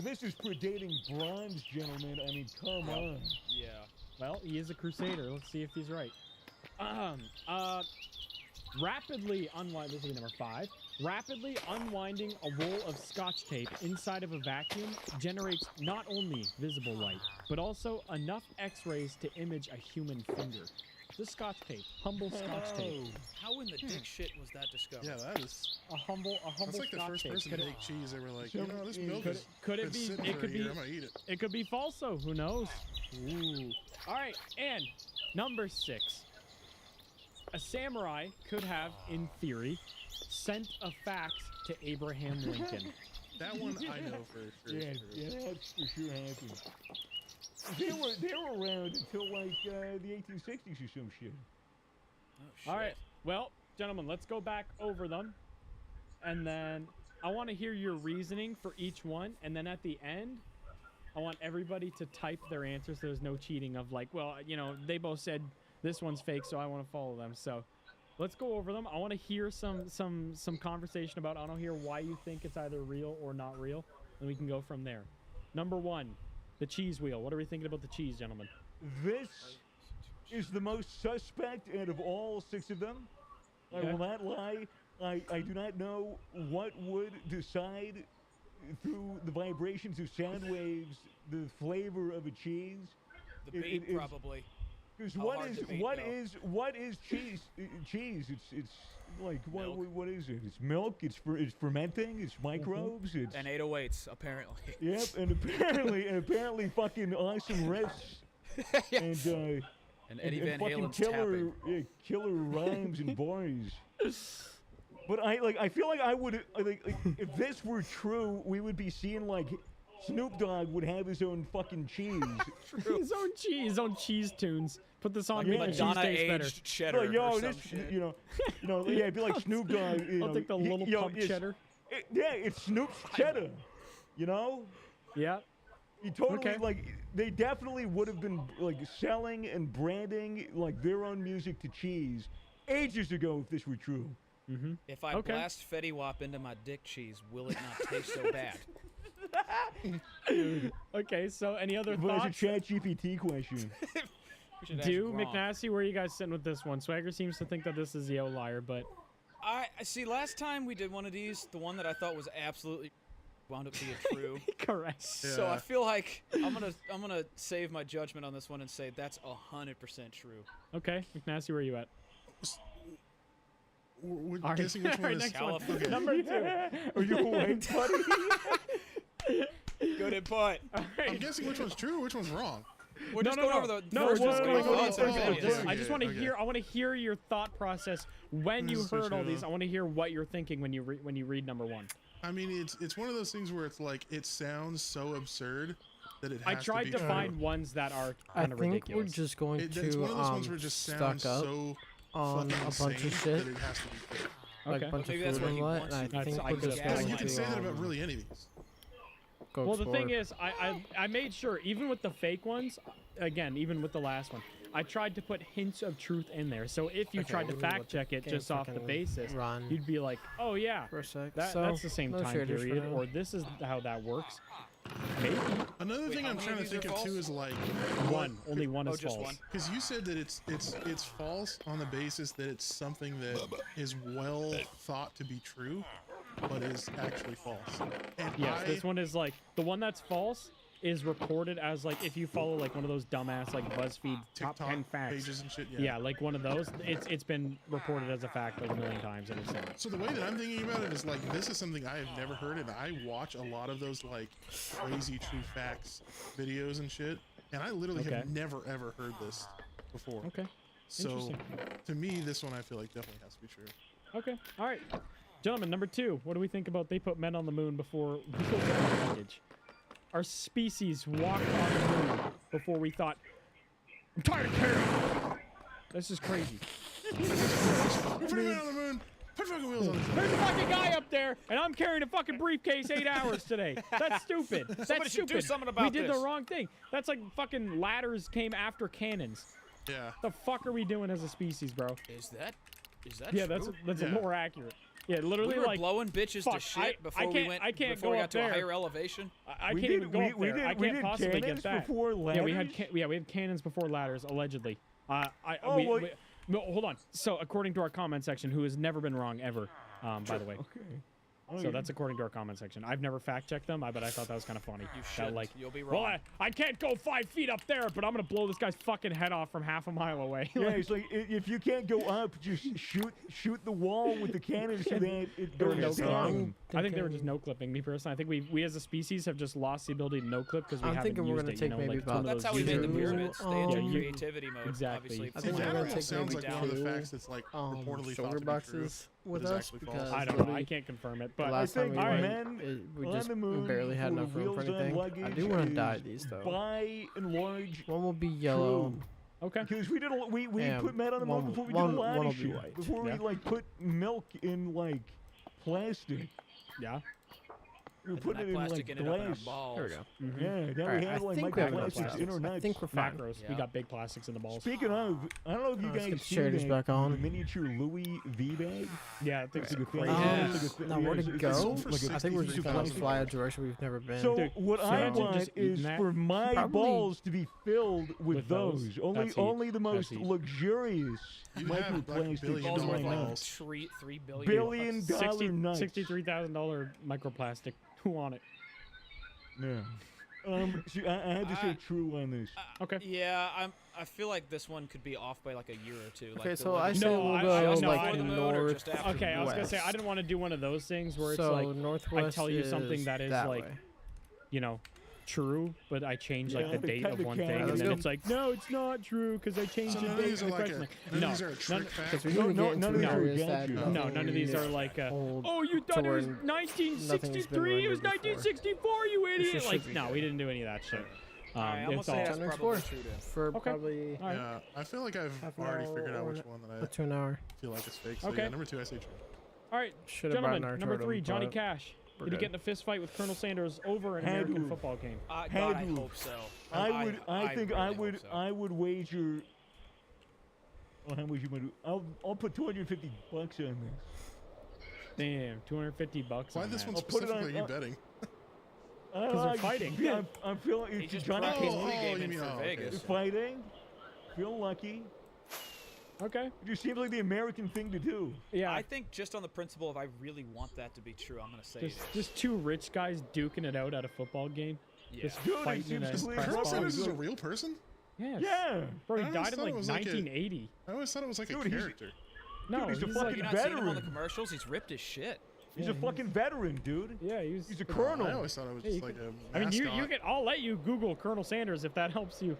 This is predating bronze, gentlemen. I mean, come on. Yeah. Well, he is a crusader. Let's see if he's right. Rapidly unwind. This will be number 5. Rapidly unwinding a roll of Scotch tape inside of a vacuum generates not only visible light, but also enough X-rays to image a human finger. The Scotch tape, humble Scotch tape. How in the dick shit was that discovered? Yeah, that is. A humble That's like the Scotch first tape. person Could to it- make cheese. They were like, So, you know, this milk Could is. it, could it been be? sitting It for could a be. year. I'm gonna eat it. It could be falso. Who knows? Ooh. All right, and number 6. A samurai could have, in theory, sent a fax to Abraham Lincoln. That one I know for sure. Yeah, that's for sure happened. They were around until like the 1860s or some shit. Oh, All right. Well, gentlemen, let's go back over them, and then I want to hear your reasoning for each one, and then at the end, I want everybody to type their answers. So there's no cheating of like, well, you know, they both said this one's fake, so I want to follow them. So, let's go over them. I want to hear some conversation about. I want to hear why you think it's either real or not real, and we can go from there. Number 1, the cheese wheel. What are we thinking about the cheese, gentlemen? This is the most suspect out of all 6 of them. I Yeah. will not lie. I do not know what would decide through the vibrations of sound waves the flavor of a cheese. The beat, probably. Because How hard to beat, though. what is cheese? Cheese. It's like what is it? It's milk. It's fermenting. It's microbes. It's And 808s, apparently. Yep, and apparently fucking awesome riffs. And Eddie Van fucking Halen's tapping. killer rhymes and bars. But I feel like I would like if this were true, we would be seeing like Snoop Dogg would have his own fucking cheese. His own cheese, his own cheese tunes. Put this on, Yeah. make the cheese Madonna taste better. aged cheddar Like, yo, or this, some shit. you know, yeah, it'd be like Snoop Dogg. I'll take the little pump it's- cheddar. Yeah, it's Snoop's cheddar. You know. Yeah. You totally Okay. like. They definitely would have been like selling and branding like their own music to cheese ages ago if this were true. Mm-hmm. If I Okay. blast Fetty Wap into my dick cheese, will it not taste so bad? Okay, so any other But thoughts? it's a chat GPT question. We should ask Do Gronk. McNasty, where are you guys sitting with this one? Swagger seems to think that this is the outlier, but I see. Last time we did one of these, the one that I thought was absolutely wound up being true. correct. So I feel like I'm gonna save my judgment on this one and say that's 100% true. Okay, McNasty, where are you at? We're All right, guessing which all one right, is next one. California. Number 2. Are you awake, buddy? Good input. I'm guessing which one's true, which one's wrong. We're just going over the No, first we're just one. going over oh, the oh, opinions. okay, I just want to okay. hear. I want to hear your thought process when you This is heard all true. these. I want to hear what you're thinking when you read number 1. I mean, it's one of those things where it's like it sounds so absurd that it has I tried to, to be find true. ones that are I kind of think ridiculous. we're just going It's to one of those ones where it just stuck sounds up so on fucking a bunch of insane shit, that it has to be true. like Okay. a bunch Maybe of that's food what and he what. wants And you I to think think. we're just Yeah, Yeah, going you can to say that about really any of these. go Well, the thing explore. is, I made sure, even with the fake ones, again, even with the last one, I tried to put hints of truth in there. So if you Okay, tried to let me fact let check the it game just off the fucking basis, run you'd be like, oh yeah, for a sec. that's So, the same no time shaders for period, now. or this is how that works. Maybe Another Wait, thing how I'm many trying to of these think are of too false? is like one, only one Oh, is just false. one. because you said that it's false on the basis that it's something that is well thought to be true, but is actually false. And Yes, this one is like the one that's false is reported as like if you follow like one of those dumbass like BuzzFeed top 10 TikTok facts. pages and shit. Yeah, like one of those. It's been reported as a fact like a million times ever since. So the way that I'm thinking about it is like this is something I have never heard, and I watch a lot of those like crazy true facts videos and shit, and I literally Okay. have never ever heard this before. Okay. So Interesting. to me, this one I feel like definitely has to be true. Okay. All right. Gentlemen, number 2. What do we think about they put men on the moon before we built the package? Our species walked on the moon before we thought, I'm tired of carrying. This is crazy. Put it on the moon. Put fucking wheels on the There's a fucking guy up there, and I'm carrying a fucking briefcase 8 hours today. That's stupid. That's Somebody should stupid. do something We about did this. the wrong thing. That's like fucking ladders came after cannons. Yeah. The fuck are we doing as a species, bro? Is that Yeah, true? that's Yeah. more accurate. Yeah, literally We were like blowing bitches fuck, to shit before we can't- went. I can't before go we up got to there. a higher elevation. I We can't did- even go we- up we there. did- I we can't did possibly cannons get that. before Yeah, we had ladders? we had cannons before ladders, allegedly. Oh, We, well- no, hold on. So according to our comment section, who has never been wrong ever, by the way. Okay. So that's according to our comment section. I've never fact checked them, but I thought that was kind of funny. You That, shouldn't. like, You'll be well, wrong. I can't go 5 feet up there, but I'm gonna blow this guy's fucking head off from half a mile away. Yeah, it's like if you can't go up, just shoot the wall with the cannon so that it They were goes no down. clipping. I think they were just no clipping. Me personally, I think we as a species have just lost the ability to no clip because we I'm haven't thinking we're used gonna it. take You know, maybe like it's one about of That's those how we made the user- pyramids. They entered you- creativity mode. Exactly. Obviously, I See, think that we're gonna almost take sounds maybe like one of the two, facts that's like reportedly thought shoulder to be true, boxes but with is us actually false. because I don't know. literally I can't confirm it, the but last time we think went, men we on just the moon barely had who enough room for wheels on anything. I luggage do want to is dye these though. By and large, One will be yellow. true. okay. Because we did we And put men on the moon one- before we one- did a lot one of will be shit. white. Before Yeah. we like put milk in like plastic. Yeah. We were and then putting that it in plastic like ended up in our glass. balls. There we go. Mhm. Yeah, now Alright, we I have like think we have enough microplastics plastics. in our I nuts. think we're fine. Macros. We Yeah. got big plastics in the balls. Speaking of, I don't know if you Let's guys get see the chairs that back on. the miniature Louis V bag. Yeah, I think It's so. like a thing. Crazy. Yeah, it's like a thing. Now, Yeah, where to it's- it's go? sold for like a- I think we're just gonna $63,000. fly a direction we've never been. So Dude, what so I imagine want just eating is that. for my Probably- balls to be filled with those. Only That's heat. only the most That's heat. luxurious You have like microplastics $1 Balls in worth my like nuts. $3 Billion dollar 60 nuts. $63,000 microplastic. Who on it? Yeah. See, I had to say true on this. Okay. Yeah, I feel like this one could be off by like a year or two. Okay, like so the I weather- say we'll go like before the moon or north. just after Okay, I was gonna say I west. didn't want to do one of those things where it's So like I northwest tell you something is that is that like, way. you know, true, but I change like Yeah, the they date kinda of one can. thing, Yeah, and let's then go. it's like, no, it's not true because I changed So the none of date these of are the like question. none No, of these are a trick fact. Because we No, need to no, get into none of these are areas that gadgets. nothing no, none of these are is like, old oh, you to thought it where was nothing's been 1963, it was rendered before. 1964, you This idiot! should Like, be no, good. we didn't do any of that shit. Alright, I'm gonna It's say all that's Time to probably explore. true then. For Okay. probably All right. Yeah, I feel like I've half an already hour figured out or which one that I up to an hour. feel like is fake. So Okay. yeah, number 2, I say true. All right, Should have brought gentlemen, our number totem, 3, Johnny but Cash. we're Did he good. get in a fist fight with Colonel Sanders over an Had American to. football game? God, Had I to. hope so. I think really I hope would so. I would wager. Well, how much you want to? I'll put $250 on this. Damn, $250 Why on this that. one I'll put it specifically? Are on- you betting? Because they're fighting. I'm feeling. He It's just Johnny brought his Cage. pregame you in mean- for oh, okay. Vegas. Fighting. Feel lucky. Okay. It just seems like the American thing to do. Yeah. I think just on the principle of I really want that to be true, I'm gonna say it is. Just two rich guys duking it out at a football game. Yeah. Just Dude, he fighting in seems a completely press Colonel box. Sanders is a real person? Yes. Yeah. Bro, he I always died in thought like it was like a- 1980. I always thought it was like Dude, a he's- character. No, he's a he's fucking like, You not seen him on the veteran. commercials? He's ripped as shit. He's Yeah, a fucking veteran, dude. yeah, He's a I colonel. always thought it was Hey, just you like can- a I mean, you mascot. can. I'll let you Google Colonel Sanders if that helps you.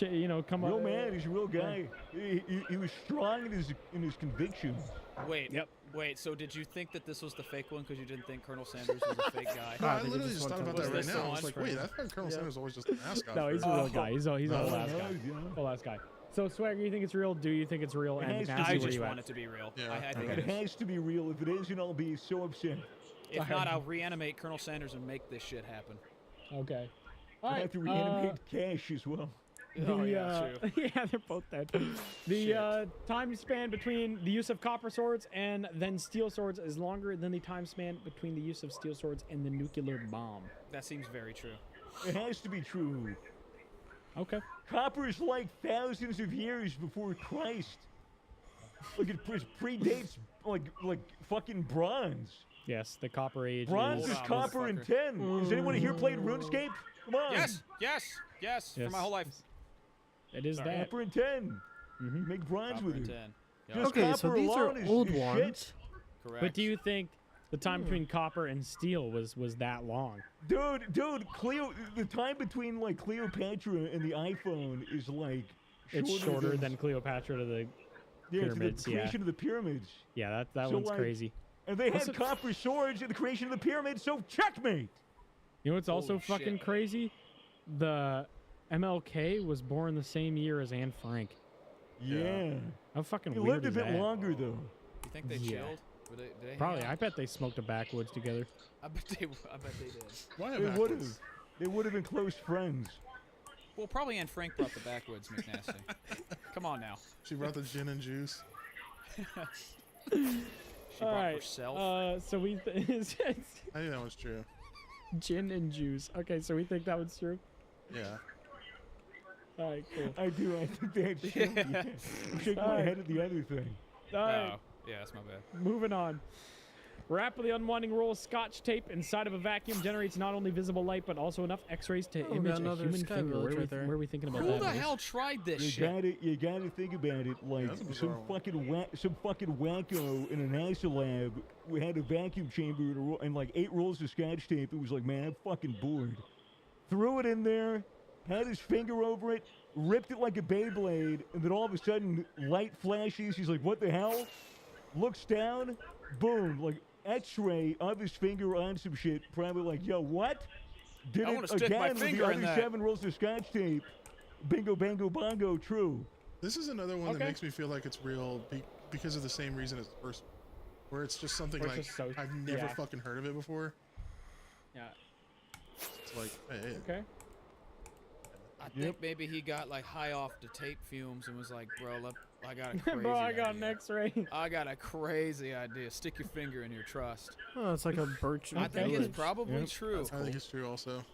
You know, come Real on. man. He's a real guy. He was strong in his convictions. Wait, Yep. wait. So did you think that this was the fake one because you didn't think Colonel Sanders was a fake guy? No, I I think literally it's just just thought one about that time. right Was this now. I the was like, one? wait, I thought Colonel Sanders was always just a mascot. No, he's a for- real guy. He's an old ass no, guy. yeah. Old ass guy. So Swagger, you think it's real? Do you think it's real? It And has to Nasty, I where just you want at? it to be real. Yeah. I think It it is. has to be real. If it isn't, I'll be so upset. If not, I'll reanimate Colonel Sanders and make this shit happen. Okay. All I right. have to reanimate Cash as well. Oh, yeah, true. yeah, they're both dead. The time span between the use of copper swords and then steel swords is longer than the time span between the use of steel swords and the nuclear bomb. That seems very true. It has to be true. Okay. Copper is like thousands of years before Christ. Like it predates like fucking bronze. Yes, the copper age. Bronze is, is copper and motherfucker. tin. Has anyone here played RuneScape? Come on. Yes, yes, yes, for my whole life. It is that. Copper and tin. Mhm. Make bronze Copper with and it. tin. Yep. Just Okay, so copper these are alone is- old is ones. shit. Correct. But do you think the time between copper and steel was that long? Dude, the time between like Cleopatra and the iPhone is like It's shorter than Cleopatra to the pyramids. the creation of the pyramids. Yeah, that So, one's like, crazy. And they What's had it- copper swords in the creation of the pyramids, so checkmate. You know what's also Holy fucking shit. crazy? The MLK was born the same year as Anne Frank. Yeah. How fucking He weird lived a is bit that? longer though. You think they Yeah. chilled? Were did they hang Probably. out? I bet they smoked a backwoods together. I bet they did. Why They would have. backwards? They would have been close friends. Well, probably Anne Frank brought the backwoods, McNasty. Come on now. She brought the gin and juice. She All brought right. herself. So we it's I think that was true. gin and juice. Okay, so we think that was true. Yeah. All right, cool. I do. I think they had shit. Yeah. I'm shaking my Alright. head at the other thing. All right. Oh, yeah, that's my bad. Moving on. Rapidly unwinding roll of scotch tape inside of a vacuum generates not only visible light but also enough X-rays to Oh, we image got a another human sky finger. village Where, right there. where are we thinking about Who that? the Mace? hell tried this You shit? gotta think about it like that's a bizarre some one. fucking wacko in a NASA lab. We had a vacuum chamber and like 8 rolls of scotch tape. It was like, man, I'm fucking bored. Threw it in there, had his finger over it, ripped it like a Beyblade, and then all of a sudden light flashes. He's like, what the hell? Looks down, boom, like X-ray of his finger on some shit. Probably like, yo, what? Did I it wanna stick my again with finger the in other that. 7 rolls of scotch tape. Bingo, bango, bongo, true. This is another one Okay. that makes me feel like it's real because of the same reason as the first one, where it's just something Where it's like just so- I've never yeah. fucking heard of it before. Yeah. It's like, hey, Okay. I think maybe he got like high off the tape fumes and was like, bro, I got a crazy Bro, I got idea. an X-ray. I got a crazy idea. Stick your finger in your trust. Oh, it's like a birch. I think it's village. probably true. I think it's true also.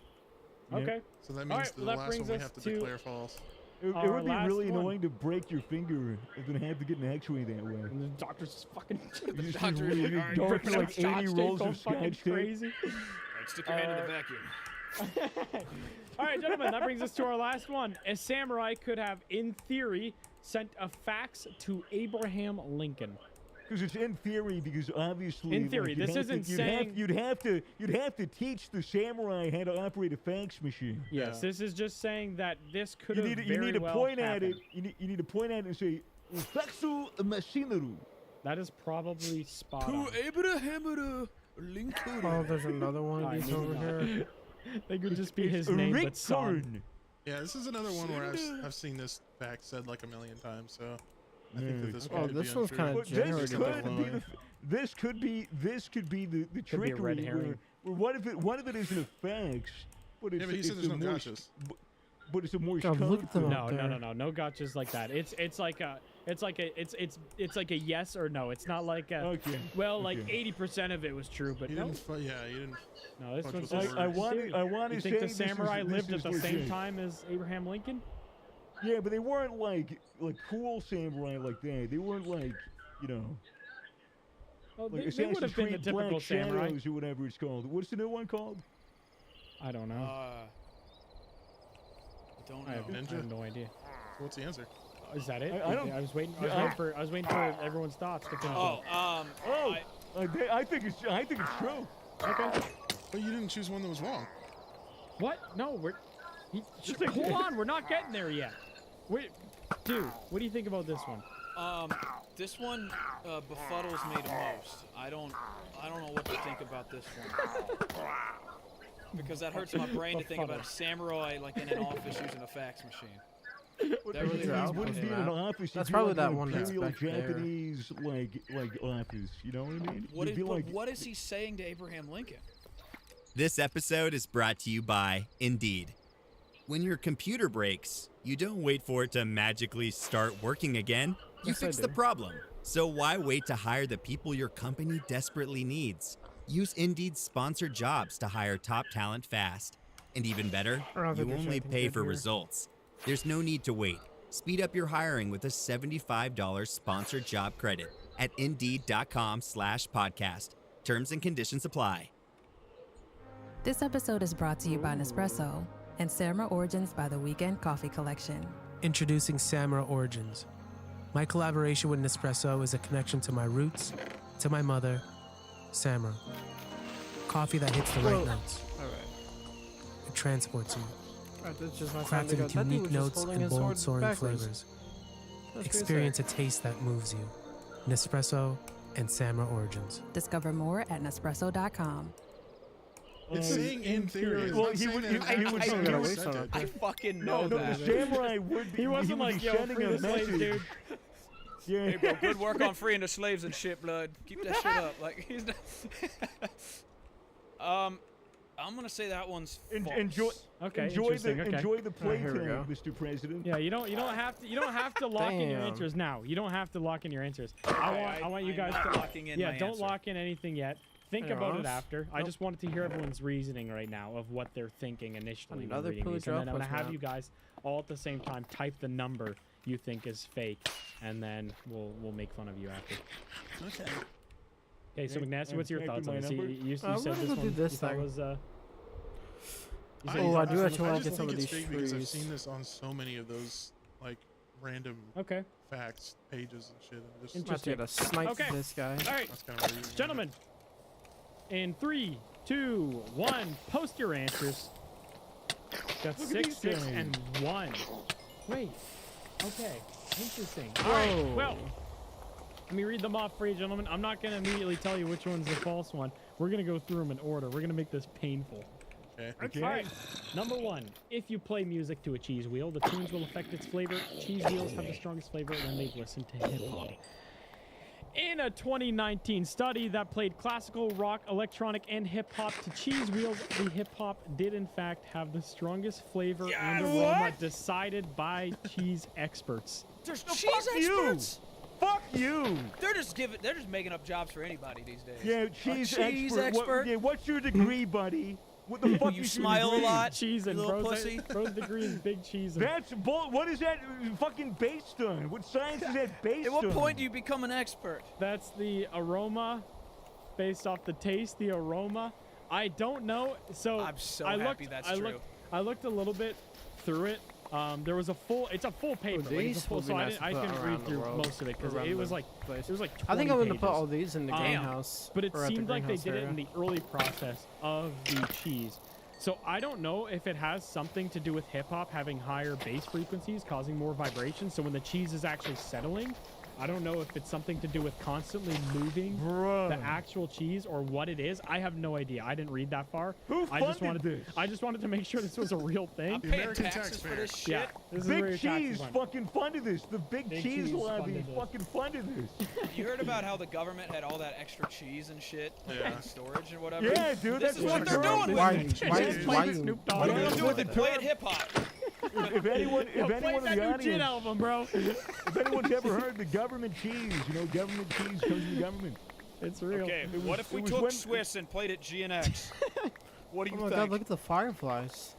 Okay. So that All means right, the well, that last brings one we us have to to declare false. It our would be last really one. annoying to break your finger and then have to get an X-ray that way. And the doctor's just fucking. You just doctor- really All right, dark ripping up like 80 scotch tape, rolls going of fucking scotch tape. crazy. Like, stick your hand in the vacuum. All right, gentlemen, that brings us to our last one. A samurai could have, in theory, sent a fax to Abraham Lincoln. Because it's in theory, because obviously, In theory, like, you'd this have to- isn't you'd saying- you'd have to teach the samurai how to operate a fax machine. Yes, this is just saying that this could You have need, very you need to well point happened. at it. You need to point at it and say, "Faxu machineru." That is probably spot on. To Abraham Lincoln. Oh, there's another one of Alright, these over moving on. here. They could just be his It's name, Rick but son. Thorne. Yeah, this is another one where I've seen this fact said like a million times. So I think that this Oh, one could this be one's untrue. kinda But generated this could be the be a trickery. red herring. Where one of it isn't a fax, but it's Yeah, but he said it's there's a no Morse- gotchas. But it's a Morse God, code. look at them thing. up No gotchas like that. It's like a yes or no. It's not like a Okay. well, like okay. 80% of it was true, but You no. didn't. You didn't. No, this fuck one's with just the I words. want serious. I want You to think say the samurai this lived is at the same legit. time as Abraham Lincoln? Yeah, but they weren't like cool samurai like that. They weren't like, you know, Well, like they would Assassin's have been the Creed typical Black samurai. Shadows or whatever it's called. What's the new one called? I don't know. I don't I have, know. I have no idea. What's the answer? Is that it? I don't- I was waiting. Yeah, I was waiting for everyone's thoughts to finish. Oh, up. I think it's true. Okay. But you didn't choose one that was wrong. What? No, hold on. We're not getting there yet. Wait, dude. What do you think about this one? This one befuddles me the most. I don't know what to think about this one. Because that hurts my brain to think about a samurai like in an office using a fax machine. That really your hurts my output Wouldn't is be in head. an that? office. That's you'd be probably like that an one that's Imperial back there. Japanese like office. You know what I mean? What You'd is, be but like, what is he saying to Abraham Lincoln? This episode is brought to you by Indeed. When your computer breaks, you don't wait for it to magically start working again. You Yes, I fix the do. problem. So why wait to hire the people your company desperately needs? Use Indeed's sponsored jobs to hire top talent fast. And even better, I don't think you there's only anything pay good for here. results. There's no need to wait. Speed up your hiring with a $75 sponsored job credit at Indeed.com/podcast. Terms and conditions apply. This episode is brought to you by Nespresso and Samra Origins by the Weekend Coffee Collection. Introducing Samra Origins. My collaboration with Nespresso is a connection to my roots, to my mother, Samra. Coffee that hits the right Whoa. notes. Alright. It transports you. Alright, that's just my time to Crafted go. with That dude unique was just notes holding and his bold sword soaring backwards. flavors. That's Experience a taste that moves you. Nespresso and Samra Origins. Discover more at Nespresso.com. It's saying in theory. It's Well, not he saying would- that he it would- actually he was would- sent it. I fucking No, know no, that. the samurai would be. He wasn't would like, be yo, sending free a the slaves, message. dude. Yeah. Hey, bro, good work on freeing the slaves and shit, blood. Keep that shit up. Like he's not. I'm gonna say that one's false. Enjoy. Okay, Enjoy interesting, the okay. enjoy the here we playtime, go. Mr. President. Yeah, you don't have to lock in your Damn. answers now. You don't have to lock in your answers. I want you I'm guys not to locking in yeah, my don't answer. lock in anything yet. Think Hey, about it Ross. after. I Nope. just wanted to hear everyone's reasoning right now of what they're thinking initially when Another reading these, Pooja and then I'm gonna Outpost have map. you guys all at the same time type the number you think is fake, and then we'll make fun of you after. Okay. Okay, so Okay, McNasty, what's your after thoughts on my this? number? You said we're this gonna one. do this you thought thing. was you said Oh, you I thought do this actually one wanna was get just some think of it's these fake because I've trees. seen this on so many of those like random okay. facts pages and shit. And it just, I'm about to get a snipe Okay. this guy. All right, that's kind of weird. gentlemen. In 3, 2, 1, post your answers. Got Look at 6, these 6, guys. and 1. Wait. Okay. Interesting. All right. Well, let me read them off for you, gentlemen. I'm not going to immediately tell you which one's the false one. We're going to go through them in order. We're going to make this painful. Okay. All right. Number 1. If you play music to a cheese wheel, the tunes will affect its flavor. Cheese wheels have the strongest flavor when they've listened to hip hop. In a 2019 study that played classical, rock, electronic, and hip-hop to cheese wheels, the hip-hop did in fact have the strongest flavor and aroma decided by cheese experts. There's No, cheese fuck you. experts. Fuck you. They're just making up jobs for anybody these days. Yeah, cheese expert. What's your degree, buddy? What the fuck You is your smile a degree? lot. Cheese and little bro's, pussy. bro's degree is big cheese. And That's bull. What is that fucking based on? What science is that based At on? what point do you become an expert? That's the aroma, based off the taste, the aroma. I don't know. So I'm so I happy looked, that's I true. Looked, I looked a little bit through it. There was it's a full paper. Like, it's a these full, would be so nice to I put couldn't around read the through world, most of it because around it was the like place. it was like 20 I think I'm gonna pages. put all these in the greenhouse. But it or at the seemed like they greenhouse did it area. in the early process of the cheese. So I don't know if it has something to do with hip hop having higher bass frequencies, causing more vibration. So when the cheese is actually settling, I don't know if it's something to do with constantly moving the actual cheese or what it is. I have no idea. I didn't read that far. Who I just funded wanted this? I just wanted to make sure this was a real thing. I'm paying taxes for this shit. Yeah, this is where Big your taxes Cheese went. fucking funded this. The Big Big Cheese Cheese lobby funded this. fucking funded this. You heard about how the government had all that extra cheese and shit in storage and whatever? Yeah, dude, This that's is what they're why- doing why- with it. why- Just why play you- Snoop why Dogg. you What are you doing doing? that? Play it hip hop. If anyone, Yo, if play anyone that in the new Jin audience, album, bro. if anyone's ever heard the government cheese, government cheese comes from the government. It's real. Okay, It what was- if we it was took when- Swiss and played it GNX? What do Oh you my think? god, look at the fireflies.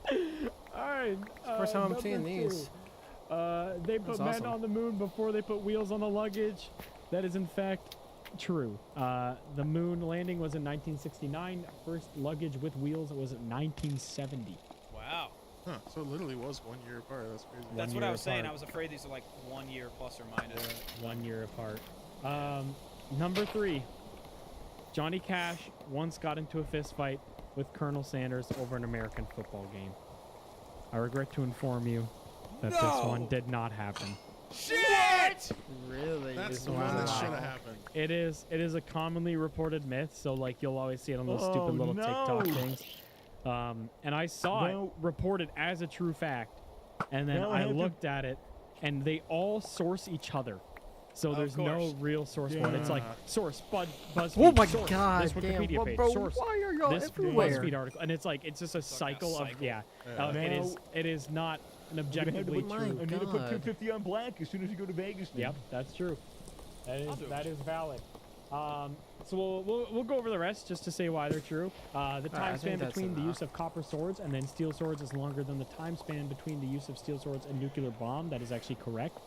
All right. First time I'm number seeing these. 2. They put That's men awesome. on the moon before they put wheels on the luggage. That is in fact true. The moon landing was in 1969. First luggage with wheels was in 1970. Wow. Huh, so it literally was 1 year apart. That's crazy. That's what year I was saying. apart. I was afraid these are like 1 year plus or minus. 1 year apart. Number 3. Johnny Cash once got into a fist fight with Colonel Sanders over an American football game. I regret to inform you that this one did not happen. Shit! Really? That's the one that should have happened. It is a commonly reported myth, so like you'll always see it on those Oh, stupid little no. TikTok things. And I saw No. it reported as a true fact, and then Now I I have to- looked at it, and they all source each other. So Of there's no course. real source for it. It's like Yeah. source, BuzzFeed, Oh my source, god, this damn, Wikipedia well, page, bro, source, why are y'all this everywhere? BuzzFeed article, and it's like it's just a like a cycle of cycle. yeah. Yeah. It is not an I objectively my true. need to put God. 250 on black as soon as you go to Vegas. then. Yep, that's true. I'll do That it. is valid. So we'll go over the rest just to say why they're true. The I time think span that's between the enough. use of copper swords and then steel swords is longer than the time span between the use of steel swords and nuclear bomb. That is actually correct.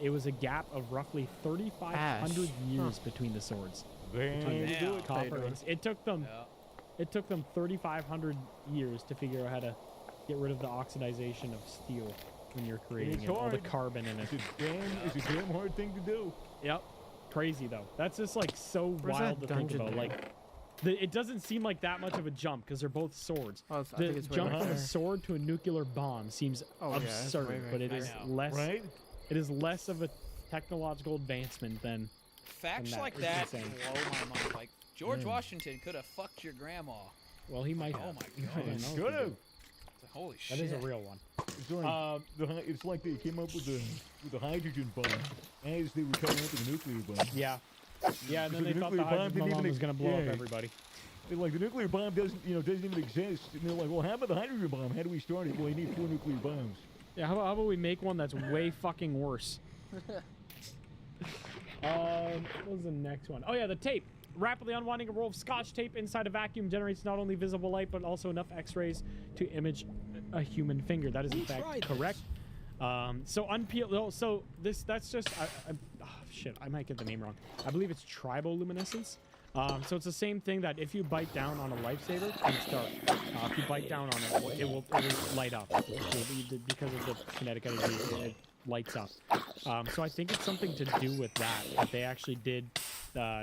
It was a gap of roughly 3,500 years between the swords. Damn. Between Damn. the copper and it took them Yeah. it took them 3,500 years to figure out how to get rid of the oxidization of steel when you're creating It's it, all the hard. carbon in it. It's a damn hard thing to do. Yep. Crazy though. That's just like so Where's wild that to think dungeon about. there? Like, it doesn't seem like that much of a jump because they're both swords. Oh, I think The it's way jump back from a there. sword to a nuclear bomb seems Oh, yeah, it's absurd, way but it back is there. less. Right? It is less of a technological advancement than. Facts that like is that insane. blow my mind. Like George Washington could have fucked your grandma. Well, he might. Oh have. my I God. don't know if he Could have. did. Holy That shit. is a real one. It's like, it's like they came up with the hydrogen bomb as they were coming up with the nuclear bomb. Yeah. Yeah, and then So they the thought the nuclear bomb hydrogen didn't bomb even was going to blow up yeah. everybody. They're like the nuclear bomb doesn't even exist. And they're like, well, how about the hydrogen bomb? How do we start it? Well, you need 4 nuclear bombs. Yeah, how about we make one that's way fucking worse? What was the next one? Oh yeah, the tape. Rapidly unwinding a roll of Scotch tape inside a vacuum generates not only visible light but also enough X-rays to image a human finger. That is in fact correct. So unpeel. Oh, so that's just shit. I might get the name wrong. I believe it's triboluminescence. So it's the same thing that if you bite down on a lifesaver, it's dark. If you bite down on it, it will light up because of the kinetic energy. It lights up. So I think it's something to do with that they actually did.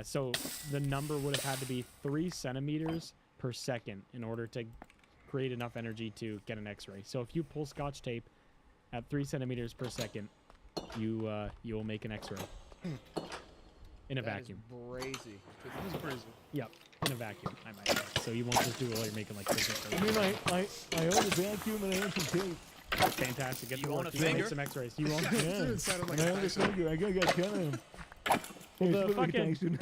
So the number would have had to be 3 centimeters per second in order to create enough energy to get an X-ray. So if you pull Scotch tape at 3 centimeters per second, you will make an X-ray in a vacuum. Crazy. That is crazy. Yep, in a vacuum, I might add. So you won't just do it while you're making like Christmas I mean, I own a vacuum and I own some tape. Fantastic. Get You to own work. a You make finger? some X-rays. You own Yeah. Dude, it sounded like And I a own a Tyson. finger. I got 10 of them. Well, Yeah, the look at fucking Tyson.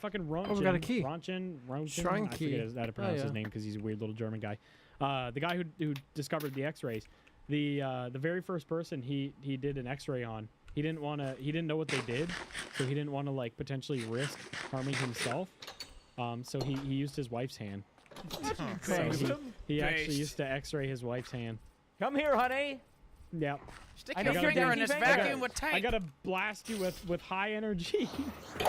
fucking Ronchin. Oh, we got a key. Ronchin. Shrine I key. forget how to pronounce his yeah. name because he's a weird little German guy. The guy who discovered the X-rays. The very first person he did an X-ray on. He didn't know what they did, so he didn't want to like potentially risk harming himself. So he used his wife's hand. So he actually used to X-ray his wife's hand. Come here, honey. Yep. Stick your finger in this vacuum with I tape. gotta blast you with high energy.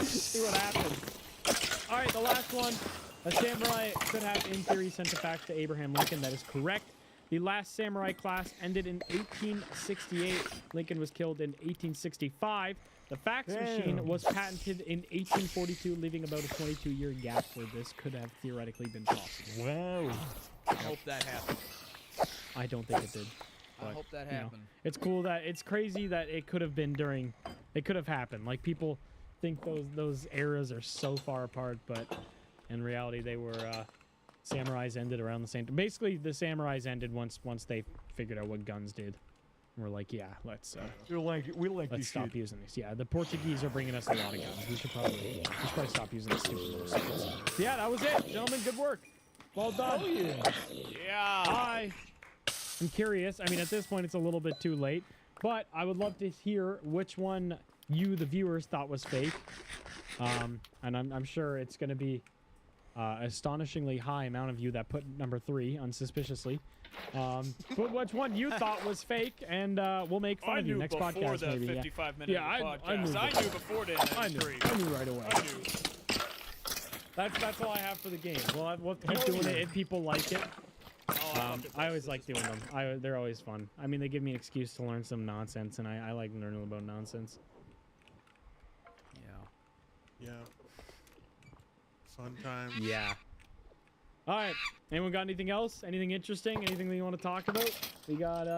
See what happens. All right, the last one. A samurai could have, in theory, sent a fax to Abraham Lincoln. That is correct. The last samurai class ended in 1868. Lincoln was killed in 1865. The fax machine was patented in 1842, leaving about a 22-year gap where this could have theoretically been possible. Wow. I hope that happened. I don't think it did. I hope that you know, happened. it's cool that it's crazy that it could have been during. It could have happened. Like people think those eras are so far apart, but in reality they were. Samurais ended around the same time. Basically, the samurais ended once they figured out what guns did. And we're like, yeah, let's let's stop using these. Yeah, the Portuguese are bringing us a lot of guns. We should probably stop using the stupid motorcycles. Yeah, that was it, gentlemen. Good work. Well done. Oh, yeah. Yeah. I'm curious. I mean, at this point, it's a little bit too late, but I would love to hear which one you, the viewers, thought was fake. And I'm sure it's going to be astonishingly high amount of you that put number 3 unsuspiciously. But which one you thought was fake, and we'll make fun of you next podcast. The maybe. 55-minute Yeah, I podcast. I knew before the I knew right away. I knew. That's all I have for the game. We'll keep doing it if people like it. I always like doing them. They're always fun. I mean, they give me an excuse to learn some nonsense, and I like learning about nonsense. Yeah. Fun time. Yeah. All right. Anyone got anything else? Anything interesting? Anything that you want to talk about? We got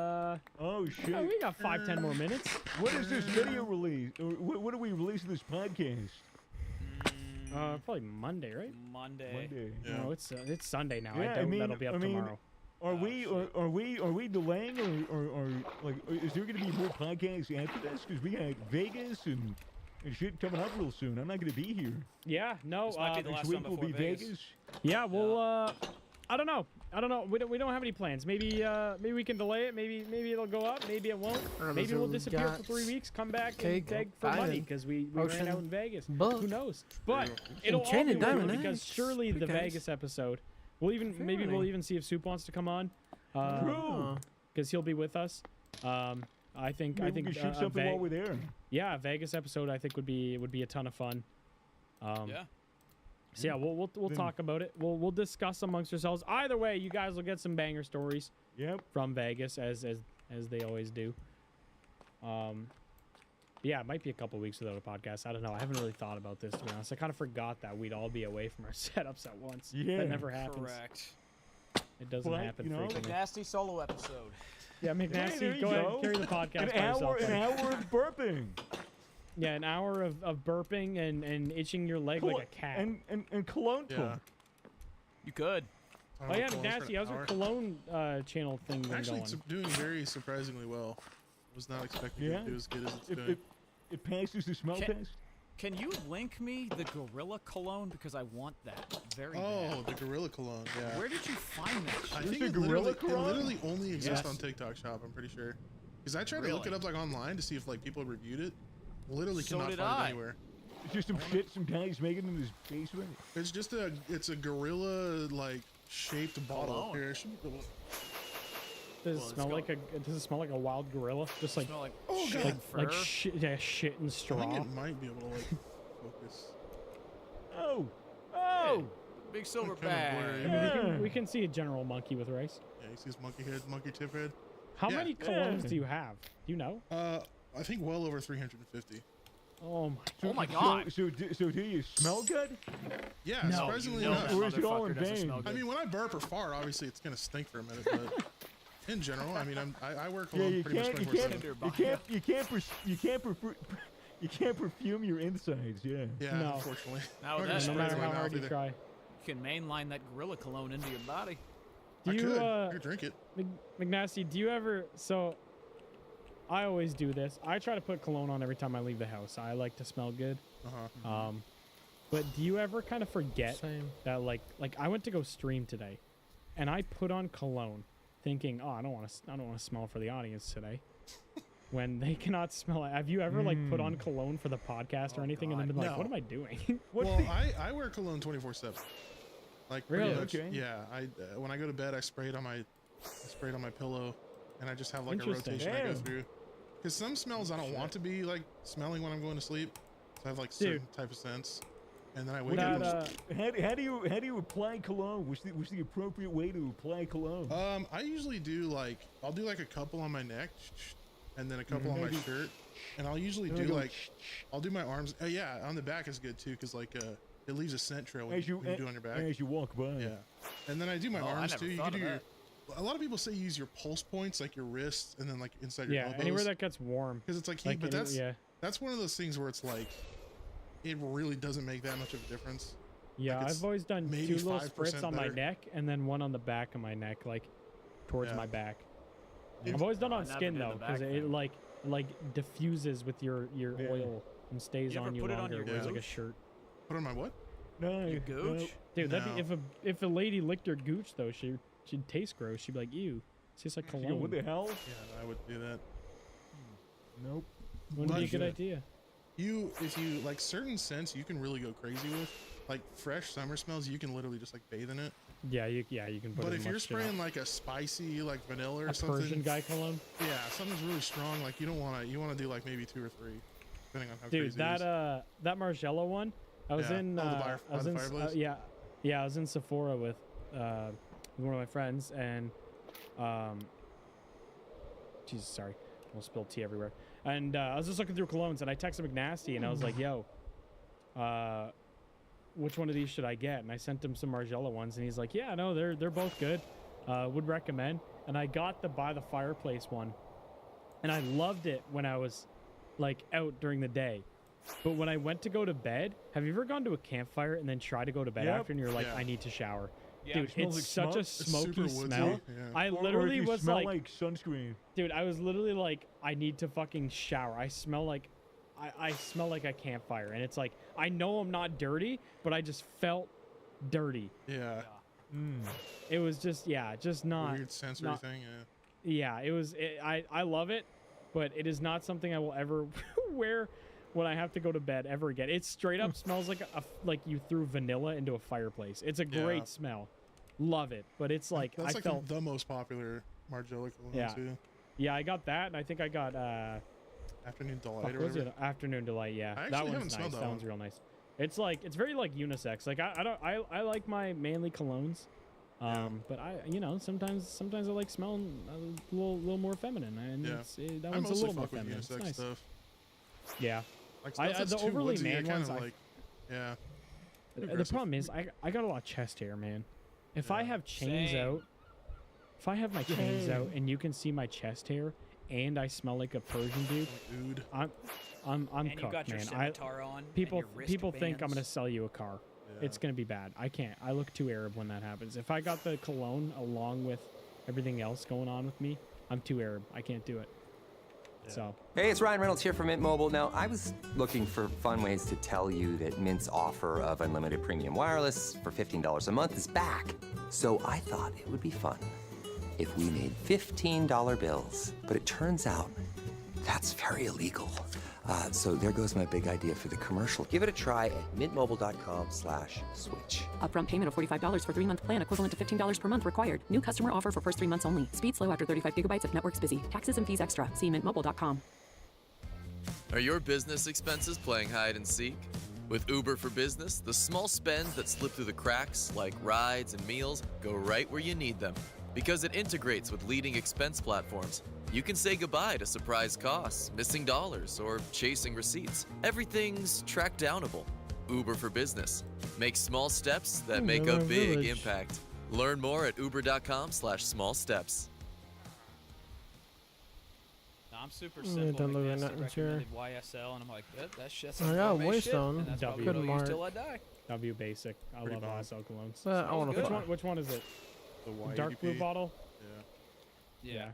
oh shit. Oh, we got 5-10 more minutes. When is this video release? When are we releasing this podcast? Probably Monday, right? Monday. Yeah. No, it's Sunday now. Yeah, I doubt that'll be up tomorrow. Are we delaying or like is there gonna be more podcasts after this? Because we got Vegas and shit coming up real soon. I'm not gonna be here. Yeah, no. This might be the last Next week one will be before Vegas. Yeah, well, I don't know. We don't have any plans. Maybe we can delay it. Maybe it'll go up. Maybe it won't. Maybe we'll disappear for 3 weeks. Come back and beg for money because we ran out in Vegas. Who knows? But it'll all be worth it because surely the Vegas episode. We'll even see if Soup wants to come on. Because he'll be with us. I think we can shoot something while we're there. Yeah, a Vegas episode I think would be a ton of fun. Yeah. So yeah, we'll talk about it. We'll discuss amongst ourselves. Either way, you guys will get some banger stories. Yep. From Vegas as they always do. Yeah, it might be a couple weeks without a podcast. I don't know. I haven't really thought about this, to be honest. I kind of forgot that we'd all be away from our setups at once. Yeah. That never happens. Correct. It doesn't happen frequently. Nasty solo episode. Yeah, McNasty, there you go ahead go. and carry the podcast An by yourself. hour of burping. Yeah, an hour of burping and itching your leg like a cat. And cologne talk. You could. Oh yeah, McNasty, how's your cologne channel thing been Actually, going? it's doing very surprisingly well. Was not expecting it to do as good as it's doing. It passes the smell test. Can you link me the Gorilla Cologne because I want that very bad. Oh, the Gorilla Cologne. Yeah. Where did you find that? I shit? think it literally only exists on TikTok Shop. I'm pretty sure. Because I tried to look it up like online to see if like people had reviewed it. Literally So cannot did find I. it anywhere. It's just some shit some guy's making in his basement. It's just it's a gorilla like shaped bottle. Cologne. Here, it should be Does it smell like a wild gorilla? Just like Smell like like shit and straw. I think it might be able to like focus. Oh. Big silver Kinda blurry. bag. I mean, we can see a general monkey with rice. Yeah, you see his monkey head, monkey tip head. How Yeah. many colognes do you have? Do you know? I think well over 350. Oh my! Oh my god! So do you smell good? Yeah, No, surprisingly you know enough. that Or is it all in motherfucker doesn't vain? smell I good. mean, when I burp or fart, obviously it's gonna stink for a minute, but in general, I mean, I wear Yeah, cologne you pretty much can't 24/7. you can't perfume your insides. Yeah. Yeah, No. unfortunately. Now I'm not that- gonna No spray matter it in my how hard mouth you either. try. You can mainline that Gorilla Cologne into your body. Do I you could drink it. McNasty? Do you ever I always do this. I try to put cologne on every time I leave the house. I like to smell good. But do you ever kind of forget that like I went to go stream today, and I put on cologne, thinking, oh, I don't want to smell for the audience today, when they cannot smell it. Have you ever like put on cologne for the podcast or anything, and then been like, what am I doing? Well, I wear cologne 24/7. Like Really? pretty much, Okay. yeah. When I go to bed, I spray it on my pillow, and I just have like a Interesting. rotation I go Damn. through. Because some smells I don't want to be like smelling when I'm going to sleep. So I have like certain type of scents, and then I wake up. How do you apply cologne? What's the appropriate way to apply cologne? I usually do I'll do like a couple on my neck, and then a couple on my shirt, and I'll usually do like I'll do my arms. Yeah, on the back is good too, because like it leaves a scent trail when you do on your back. As you walk by. Yeah, and then I do my Oh, I arms never too. You thought can do of your. A lot of people say use your pulse points, like your wrists, and then like inside your elbows. Anywhere that gets warm. Because it's like heat, but yeah. that's one of those things where it's like it really doesn't make that much of a difference. Yeah, Like, it's I've always done maybe 2 little 5% spritz on my better. neck and then one on the back of my neck, like towards Yeah. my back. I've always done on I never skin did the though, because back it thing. like diffuses with your oil and stays You ever on you put it on longer. your Whereas like a gooch? shirt. Put on my what? No, Your gooch? Dude, that'd be No. if a lady licked her gooch though, she'd taste gross. She'd be like, ew, it tastes like You go, cologne. what the hell? Yeah, I would do that. Nope. Wouldn't be a But- good idea. If you like certain scents, you can really go crazy with. Like fresh summer smells, you can literally just like bathe in it. Yeah, you can put But as if you're much shit on. spraying like a spicy, like vanilla or a something, Persian guy cologne. yeah, something's really strong. Like you don't want to. You want to do like maybe 2 or 3, depending on how Dude, crazy it is. that Margiela one, I was Yeah. in Oh, the I by was the in fireplace? I was in Sephora with one of my friends, and Jesus, sorry, we'll spill tea everywhere. And I was just looking through colognes, and I texted McNasty, and I was like, yo, which one of these should I get? And I sent him some Margiela ones, and he's like, yeah, no, they're both good. Would recommend. And I got the by the fireplace one, and I loved it when I was like out during the day. But when I went to go to bed, have you ever gone to a campfire and then try to go to bed Yep. after, and you're like, Yeah. I need to shower? Yeah. Dude, It smells it's like such smoke. a It's smoky super woodsy, smell. yeah. I Or if literally you was smell like, sunscreen. dude, I was literally like, I need to fucking shower. I smell like a campfire, and it's like, I know I'm not dirty, but I just felt dirty. Yeah, It was just not weird sensory not- thing. Yeah. Yeah, it was. I love it, but it is not something I will ever wear when I have to go to bed ever again. It straight up smells like you threw vanilla into a fireplace. It's a great Yeah. smell. Love it, but it's like That's I like felt. the most popular Margiela cologne Yeah. too. Yeah, I got that, and I think I got Afternoon Delight fuck, or was whatever. it Afternoon Delight? Yeah, I that actually haven't one's smelled nice. that That one. one's real nice. It's very like unisex. Like I like my manly colognes, but sometimes I like smelling a little more feminine, and Yeah. that I one's a mostly little more fuck with feminine. It's unisex nice. stuff. Yeah. Like stuff that's the too overly woodsy, I man kind ones. of like. Yeah. The aggressive. problem is I got a lot of chest hair, man. If I have chains Same. out, if I have my chains out and you can see my chest hair, and I smell like a Persian dude, Dude. I'm And you cooked, got your man. scimitar on. and People your people think I'm gonna wristbands. sell you a car. It's gonna be bad. I can't. I look too Arab when that happens. If I got the cologne along with everything else going on with me, I'm too Arab. I can't do it. So Hey, it's Ryan Reynolds here from Mint Mobile. Now, I was looking for fun ways to tell you that Mint's offer of unlimited premium wireless for $15 a month is back. So I thought it would be fun if we made $15 bills. But it turns out that's very illegal. So there goes my big idea for the commercial. Give it a try at mintmobile.com/switch. Upfront payment of $45 for 3-month plan equivalent to $15 per month required. New customer offer for first 3 months only. Speed slow after 35 gigabytes if network's busy. Taxes and fees extra. See mintmobile.com. Are your business expenses playing hide and seek? With Uber for Business, the small spends that slip through the cracks, like rides and meals, go right where you need them. Because it integrates with leading expense platforms, you can say goodbye to surprise costs, missing dollars, or chasing receipts. Everything's track downable. Uber for Business. Make small steps that make a big impact. Learn more at uber.com/small steps. No, I'm super Yeah, simple. don't look at McNasty nothing, sure. recommended YSL, and I'm like, that's shit's I got gourmet shit, Waystone. and that's W. probably what I'll use Good till I mark. die. W basic. I Pretty love bomb. YSL colognes. I wanna which fuck. one? Which one is it? The Dark blue Y80P. bottle. Yeah. Yeah.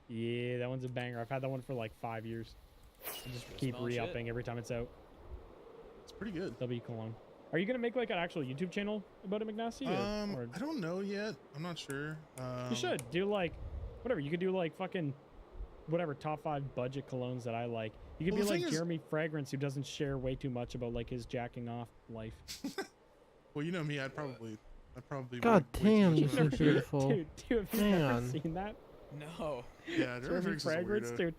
Yeah, that one's a banger. I've had that one for like 5 years. I just keep smelling shit. re-upping every time it's out. It's pretty good. W Cologne. Are you gonna make like an actual YouTube channel about it, McNasty? Or I don't know yet. I'm not sure. you should do like, whatever. You could do like fucking, whatever top 5 budget colognes that I like. You could Well, be the like thing is- Jeremy Fragrance, who doesn't share way too much about like his jacking off life. Well, you know me. I'd probably. God would way damn, too this much is for sure. beautiful. Dude, have you Hang never on. seen that? No. Yeah, Jeremy Fragrance, dude.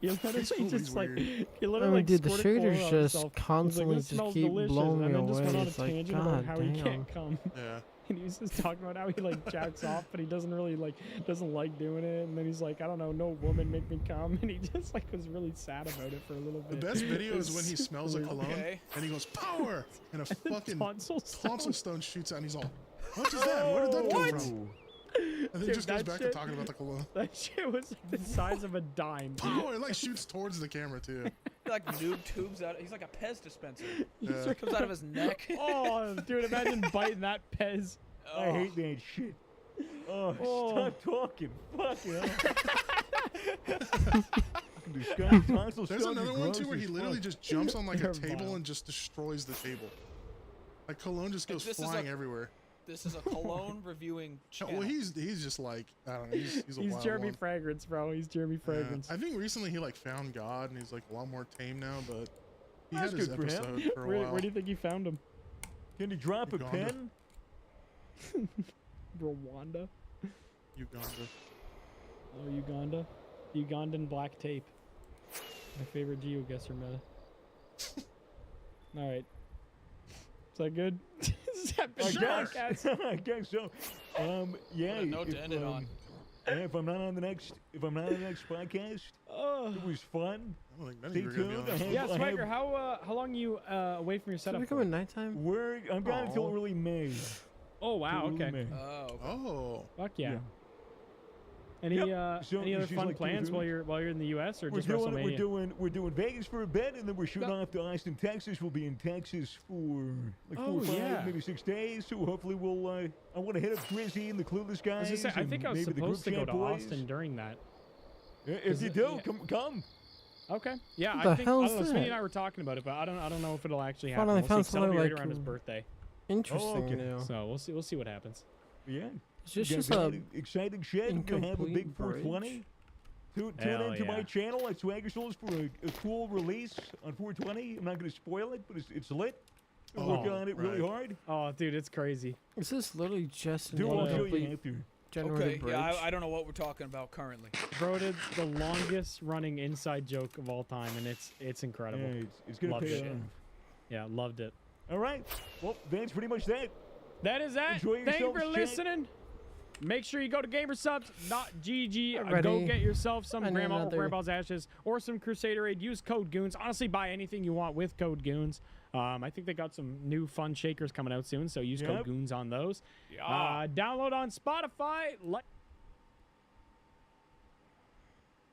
You literally He's cool, just he's like, weird. you literally I mean, like dude, the squirted shaders Cologne on just himself. constantly He's like, just "This keep smells delicious," blowing and me then just went away. on a It's like, tangent about God how he damn. can't come. Yeah. And he was just talking about how he like jacks off, but he doesn't really like doesn't like doing it. And then he's like, I don't know, no woman make me come. And he just like was really sad about it for a little The bit. best video It is when was he smells a really- cologne and he goes power, and a fucking tonsil stone shoots out, and he's all, "What is that? Where did that come from?" And then he Dude, just goes that back shit- to talking about the cologne. That shit was like the size of a dime. dude. Power! It like shoots towards the camera too. He like noob tubes out. He's like a Pez dispenser. Yeah. It comes out of his neck. Oh, dude, imagine biting that Pez. I hate that shit. Oh, stop talking. Fucking hell. There's another one too where he literally just jumps on like a table and just destroys the table. Like cologne just goes This is flying a- everywhere. This is a cologne reviewing channel. Well, he's just like, I don't know. He's a He's wild Jeremy one. Fragrance, bro. He's Jeremy Yeah. Fragrance. I think recently he like found God and he's like a lot more tame now, but he That's had his good for him. episode for a Where, while. where do you think you found him? Can you drop a Uganda. pen? Rwanda? Uganda. Oh, Uganda? Ugandan black tape. My favorite GeoGuessr meta. Alright. Is that good? Is that been the podcast? I guess so. Yeah. What a note to if, end it on. yeah, if I'm not on the next podcast, it was fun. I don't think none of Stay you are gonna be tuned. on this. Yeah, Swagger, how long you away from your Is it setup? becoming nighttime? I'm gone until Aw. early May. Oh wow, Till early okay. May. Oh. Fuck yeah. Yeah. Any So any other she's fun like plans 2 while you're in the US or We're just doing, WrestleMania? we're doing Vegas for a bit, and then we're shooting off to Austin, Texas. We'll be in Texas for like 4 Oh, or 5, yeah. maybe 6 days. So hopefully we'll. I want to hit up Drizzy and the Clueless I was guys. gonna say, I and think I was maybe the group supposed to go chat to boys. Austin during that. If you do, come. Okay. Yeah, What I the think hell I is don't know, Smitty and that? I were talking about it, but I don't know if it'll actually happen. Finally We'll found see. something Celebrate like around his birthday. Interesting okay. new. So we'll see what happens. Yeah. It's just, Yeah, just got a exciting shit. We're gonna have a big incomplete bridge. 420. Tune Hell into my yeah. channel at Swagger Souls for a cool release on 420. I'm not going to spoil it, but it's lit. I'm working on it really hard. Oh, dude, it's crazy. Is this literally just an Do I'll show you incomplete after. generated Okay, bridge? yeah, I don't know what we're talking about currently. Bro did the longest running inside joke of all time, and it's incredible. Yeah, it's going to Loved pay it. off. Yeah, loved it. All right. Well, that's pretty much that. That is that. Enjoy Thank you for yourselves, chat. listening. Make sure you go to gamersubs.gg. Go Alrighty. get yourself some I need Grandma another- Grandpa's Ashes or some Crusader Aid. Use code Goons. Honestly, buy anything you want with code Goons. I think they got some new fun shakers coming out soon, so use code Yep. Goons on those. Yeah. Download on Spotify.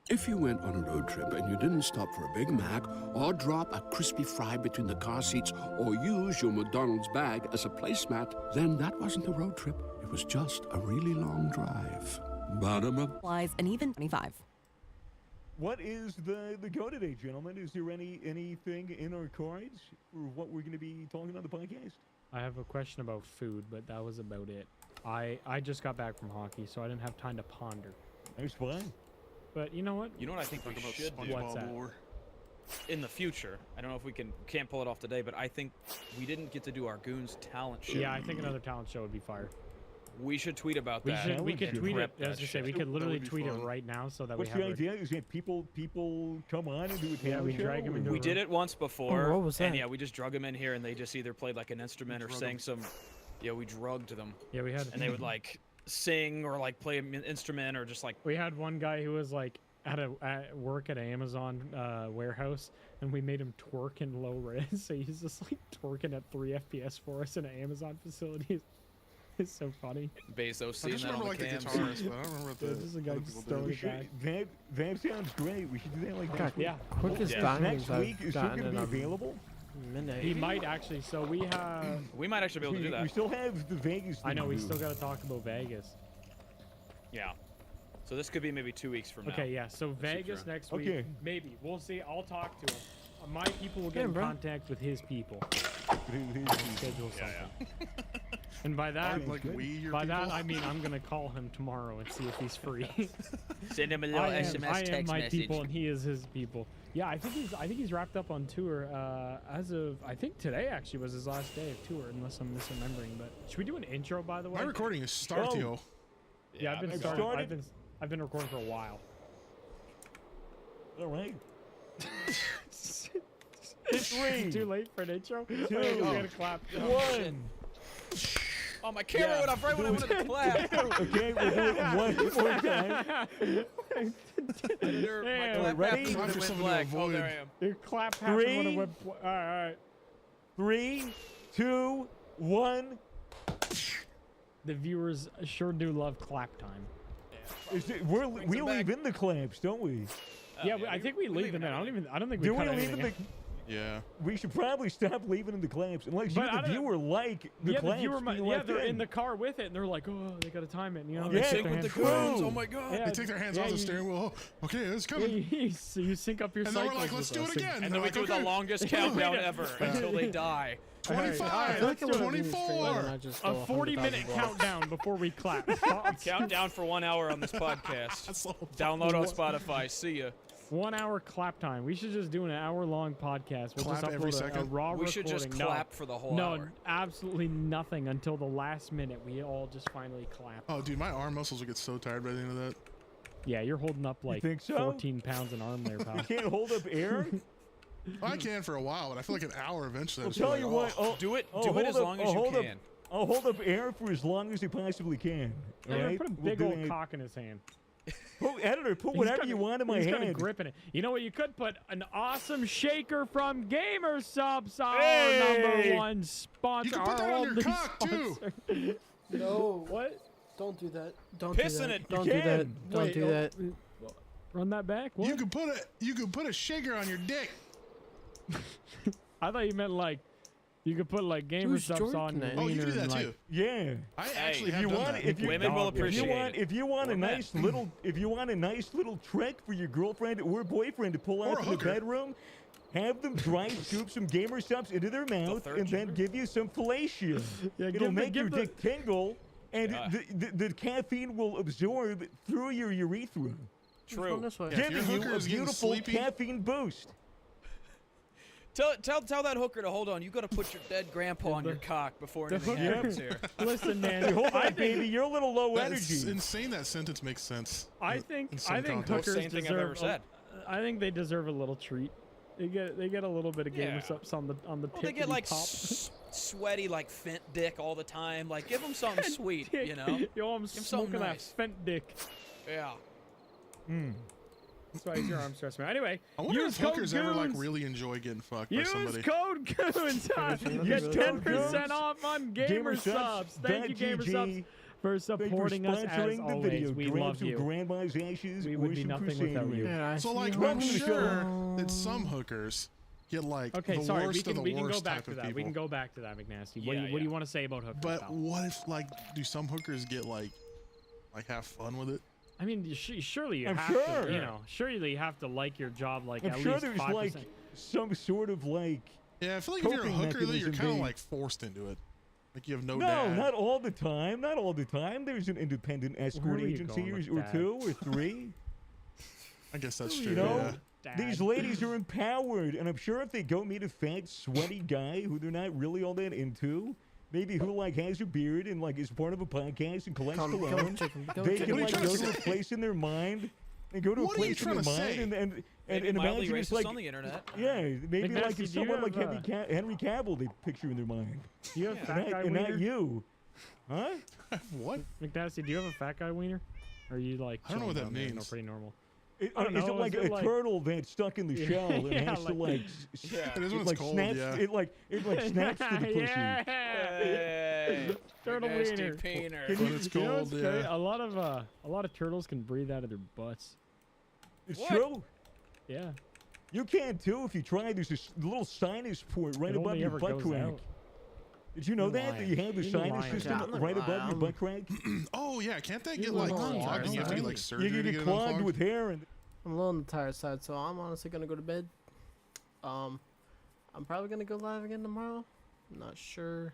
If you went on a road trip and you didn't stop for a Big Mac or drop a crispy fry between the car seats or use your McDonald's bag as a placemat, then that wasn't a road trip. It was just a really long drive. Ba-dum-bum. Flies and even 25. What is the go today, gentlemen? Is there anything in our cards for what we're going to be talking on the podcast? I have a question about food, but that was about it. I just got back from hockey, so I didn't have time to ponder. That's fine. But you know what? You know what I think we should do? What's that? In the future, I don't know if we can't pull it off today, but I think we didn't get to do our Goons talent show. Yeah, I think another talent show would be fire. We should tweet about We that. should. We and could tweet it. prep I was that gonna say we shit. could literally would be tweet fun. it right now so that What's we the have. idea? Is that people come on and do a Yeah, talent we show? drag 'em into We a did it once before. what was And that? yeah, we just drug them in here, and they just either played like an instrument or drug sang 'em. some. Yeah, we drugged them, Yeah, we had. and they would like sing or like play an instrument or just like. We had one guy who was like at work at Amazon warehouse, and we made him twerk in low res. So he's just like twerking at 3 FPS for us in an Amazon facility. It's so funny. Bezos I seeing just that on remember the like the cams. guitarist, but I don't remember what Yeah, the just a guy other just people throwing did. it back. That sounds great. We should do that like God, next week. Yeah. Quickest Yeah. diamonds Next week I've is still gotten going to in be a available. minute. He might actually. So we have. We might actually be able to do We that. still have the Vegas. I know thing we to still do. got to talk about Vegas. Yeah. So this could be maybe 2 weeks from now. Okay, yeah. So Vegas next week. Okay. Maybe. We'll see. I'll talk to him. My people will Yeah, get in bro. contact with his people. Schedule something. And by that, Like we, your by that people? I mean I'm gonna call him tomorrow and see if he's free. Send him a little SMS I am text my message. people and he is his people. Yeah, I think he's wrapped up on tour as of I think today actually was his last day of tour, unless I'm misremembering. But should we do an intro by the way? My recording is startio. Yeah, I've been recording for a while. All right. It's too late for an intro. Two. Okay, we gotta clap. One. Oh, my camera went off right when I wanted to clap. Okay, we'll do it one more time. Editor, my Damn. clap Ready? happened when it went black. Oh, there I am. Your clap happened when it Three. went. All right. 3, 2, 1. The viewers sure do love clap time. We leave in the claps, don't we? Yeah, I think we leave them in. I don't think we Do we cut leave in anything the? in. Yeah. We should probably stop leaving in the clamps, unless But you, I the don't- viewer, like the Yeah, clamps. the viewer being yeah, left they're in the car with it, and they're like, oh, they gotta time it. You know, Yeah, they sync their with the hands- crews. Oh my god. Yeah, They take their hands yeah, off the you- steering wheel. Okay, it's Yeah, coming. you sync up your And then we're cycles like, let's with do us. it again. And then we do the longest countdown ever until they die. 25, Let's do it. 24. A 40-minute countdown before we clap. Countdown for 1 hour on this podcast. Download on Spotify. See ya. 1 hour clap time. We should just do an hour-long podcast. We'll Clap just every upload a second? raw We should just recording. clap for the whole no, hour. absolutely nothing until the last minute. We all just finally clap. Oh, dude, my arm muscles will get so tired by the end of that. Yeah, you're holding up like think so? 14 pounds an arm there, pal. You can't hold up air. I can for a while, but I feel like an hour eventually. I'll I just feel tell like, you oh. what. I'll, Do it I'll as hold up- long as I'll you hold up- can. I'll hold up air for as long as I possibly can. Yeah, All right? put a We'll big do old that. cock in his hand. Editor, put He's whatever got you a- want in my he's got a hand. grip in it. You know what? You could put an awesome shaker from Gamer Subs, our Hey! number one sponsor. You can put that our on your only cock, too. sponsor. No. What? Don't do that. Don't Piss do in that. it. Don't You do that. can. Don't Wait, do that. Run that back? What? You could put a shaker on your dick. I thought you meant like you could put like Gamer Who's Subs Jordan on your then? Oh, you wiener can do and that like. too. Yeah. I Hey, actually if have you done want, that. if you, Women will Dog, appreciate it. if you want a Or men. nice little, if you want a nice little trick for your girlfriend or boyfriend to pull Or out a from the hooker. bedroom, have them dry scoop some Gamer Subs into their mouth third and then give you some fellatio. Yeah, It'll make your give dick tingle, and Yeah. the caffeine will absorb through your urethra, True. This way. Yeah, if your giving you hooker a is getting beautiful sleepy- caffeine boost. Tell that hooker to hold on. You got to put your dead grandpa on your cock before the anything hooker- happens here. Listen, man. Hey, hold I on, think, baby, you're a little low That's energy. insane. That sentence makes sense. I in think some context. hookers Same thing I've deserve. ever said. I think they deserve a little treat. They get a little bit of Gamer Yeah. Subs on the Well, they tickety get like top. sweaty, like Fent dick all the time. Like, give them something sweet, you know? Yo, I'm Give 'em something smoking nice. that Fent dick. Yeah. That's why your arm stress me. Anyway, I wonder use if hookers code ever like Goons. really enjoy getting fucked by Use somebody. code Goons. Use Get code 10% off on Gamer Subs. Thank you, Gamer Subs, for Thank you for supporting us as sponsoring the always. video. We Grab love some you. grandma's ashes We or would be some nothing without Crusader. you. Yeah, So like, Welcome I'm to the sure that some hookers get like Okay, the sorry. worst We of the can go worst back type to of that. people. We can go back to that, McNasty. What Yeah, do you want to say about hookers? But pal? what if like do some hookers get like have fun with it? I mean, surely you I'm have sure. to. You know, surely you have to like your job like I'm at sure least there's 5%. like some sort of like. Yeah, I feel like if you're a coping hooker, though, you're mechanism kind of they- like forced into it. Like you have no No, dad. not all the time. Not all the time. There's an independent escort are you agency going with or that? 2 or 3. I guess that's true. You know, yeah. these ladies are empowered, and I'm sure if they go meet a fat, sweaty guy who they're not really all that into, maybe who like has a beard and like is part of a podcast and collects cologne, they can like go to a place in their mind and go to a What are you place in their trying to mind say? and Maybe and mildly imagine it's racist like on the internet. yeah, maybe McNasty, like do it's you someone like have, Henry Cavill they picture in their mind, Do you have fat guy and wiener? not you, huh? What? McNasty, do you have a fat guy wiener? Or are you like? I don't know what chilling that down there, means. Pretty normal. Is I don't it know, like is it a like- turtle that's stuck in the Yeah, shell and yeah, has to like- Yeah, it is when it it's like cold, snaps yeah. it like snaps to the pussy. Yeah. Hey, Turtle nasty wiener. peener. When it's You know what's cold, great? yeah. A lot of turtles can breathe out of their butts. It's What? true. Yeah. You can too if you try. There's this little sinus port right It above only your ever butt goes crack. out. Did you know that you have a sinus system right above your butt crack? Oh yeah, can't that get like clogged and you have to get like surgery You to get get it clogged unclogged? with hair and. I'm a little on the tired side, so I'm honestly gonna go to bed. I'm probably gonna go live again tomorrow. I'm not sure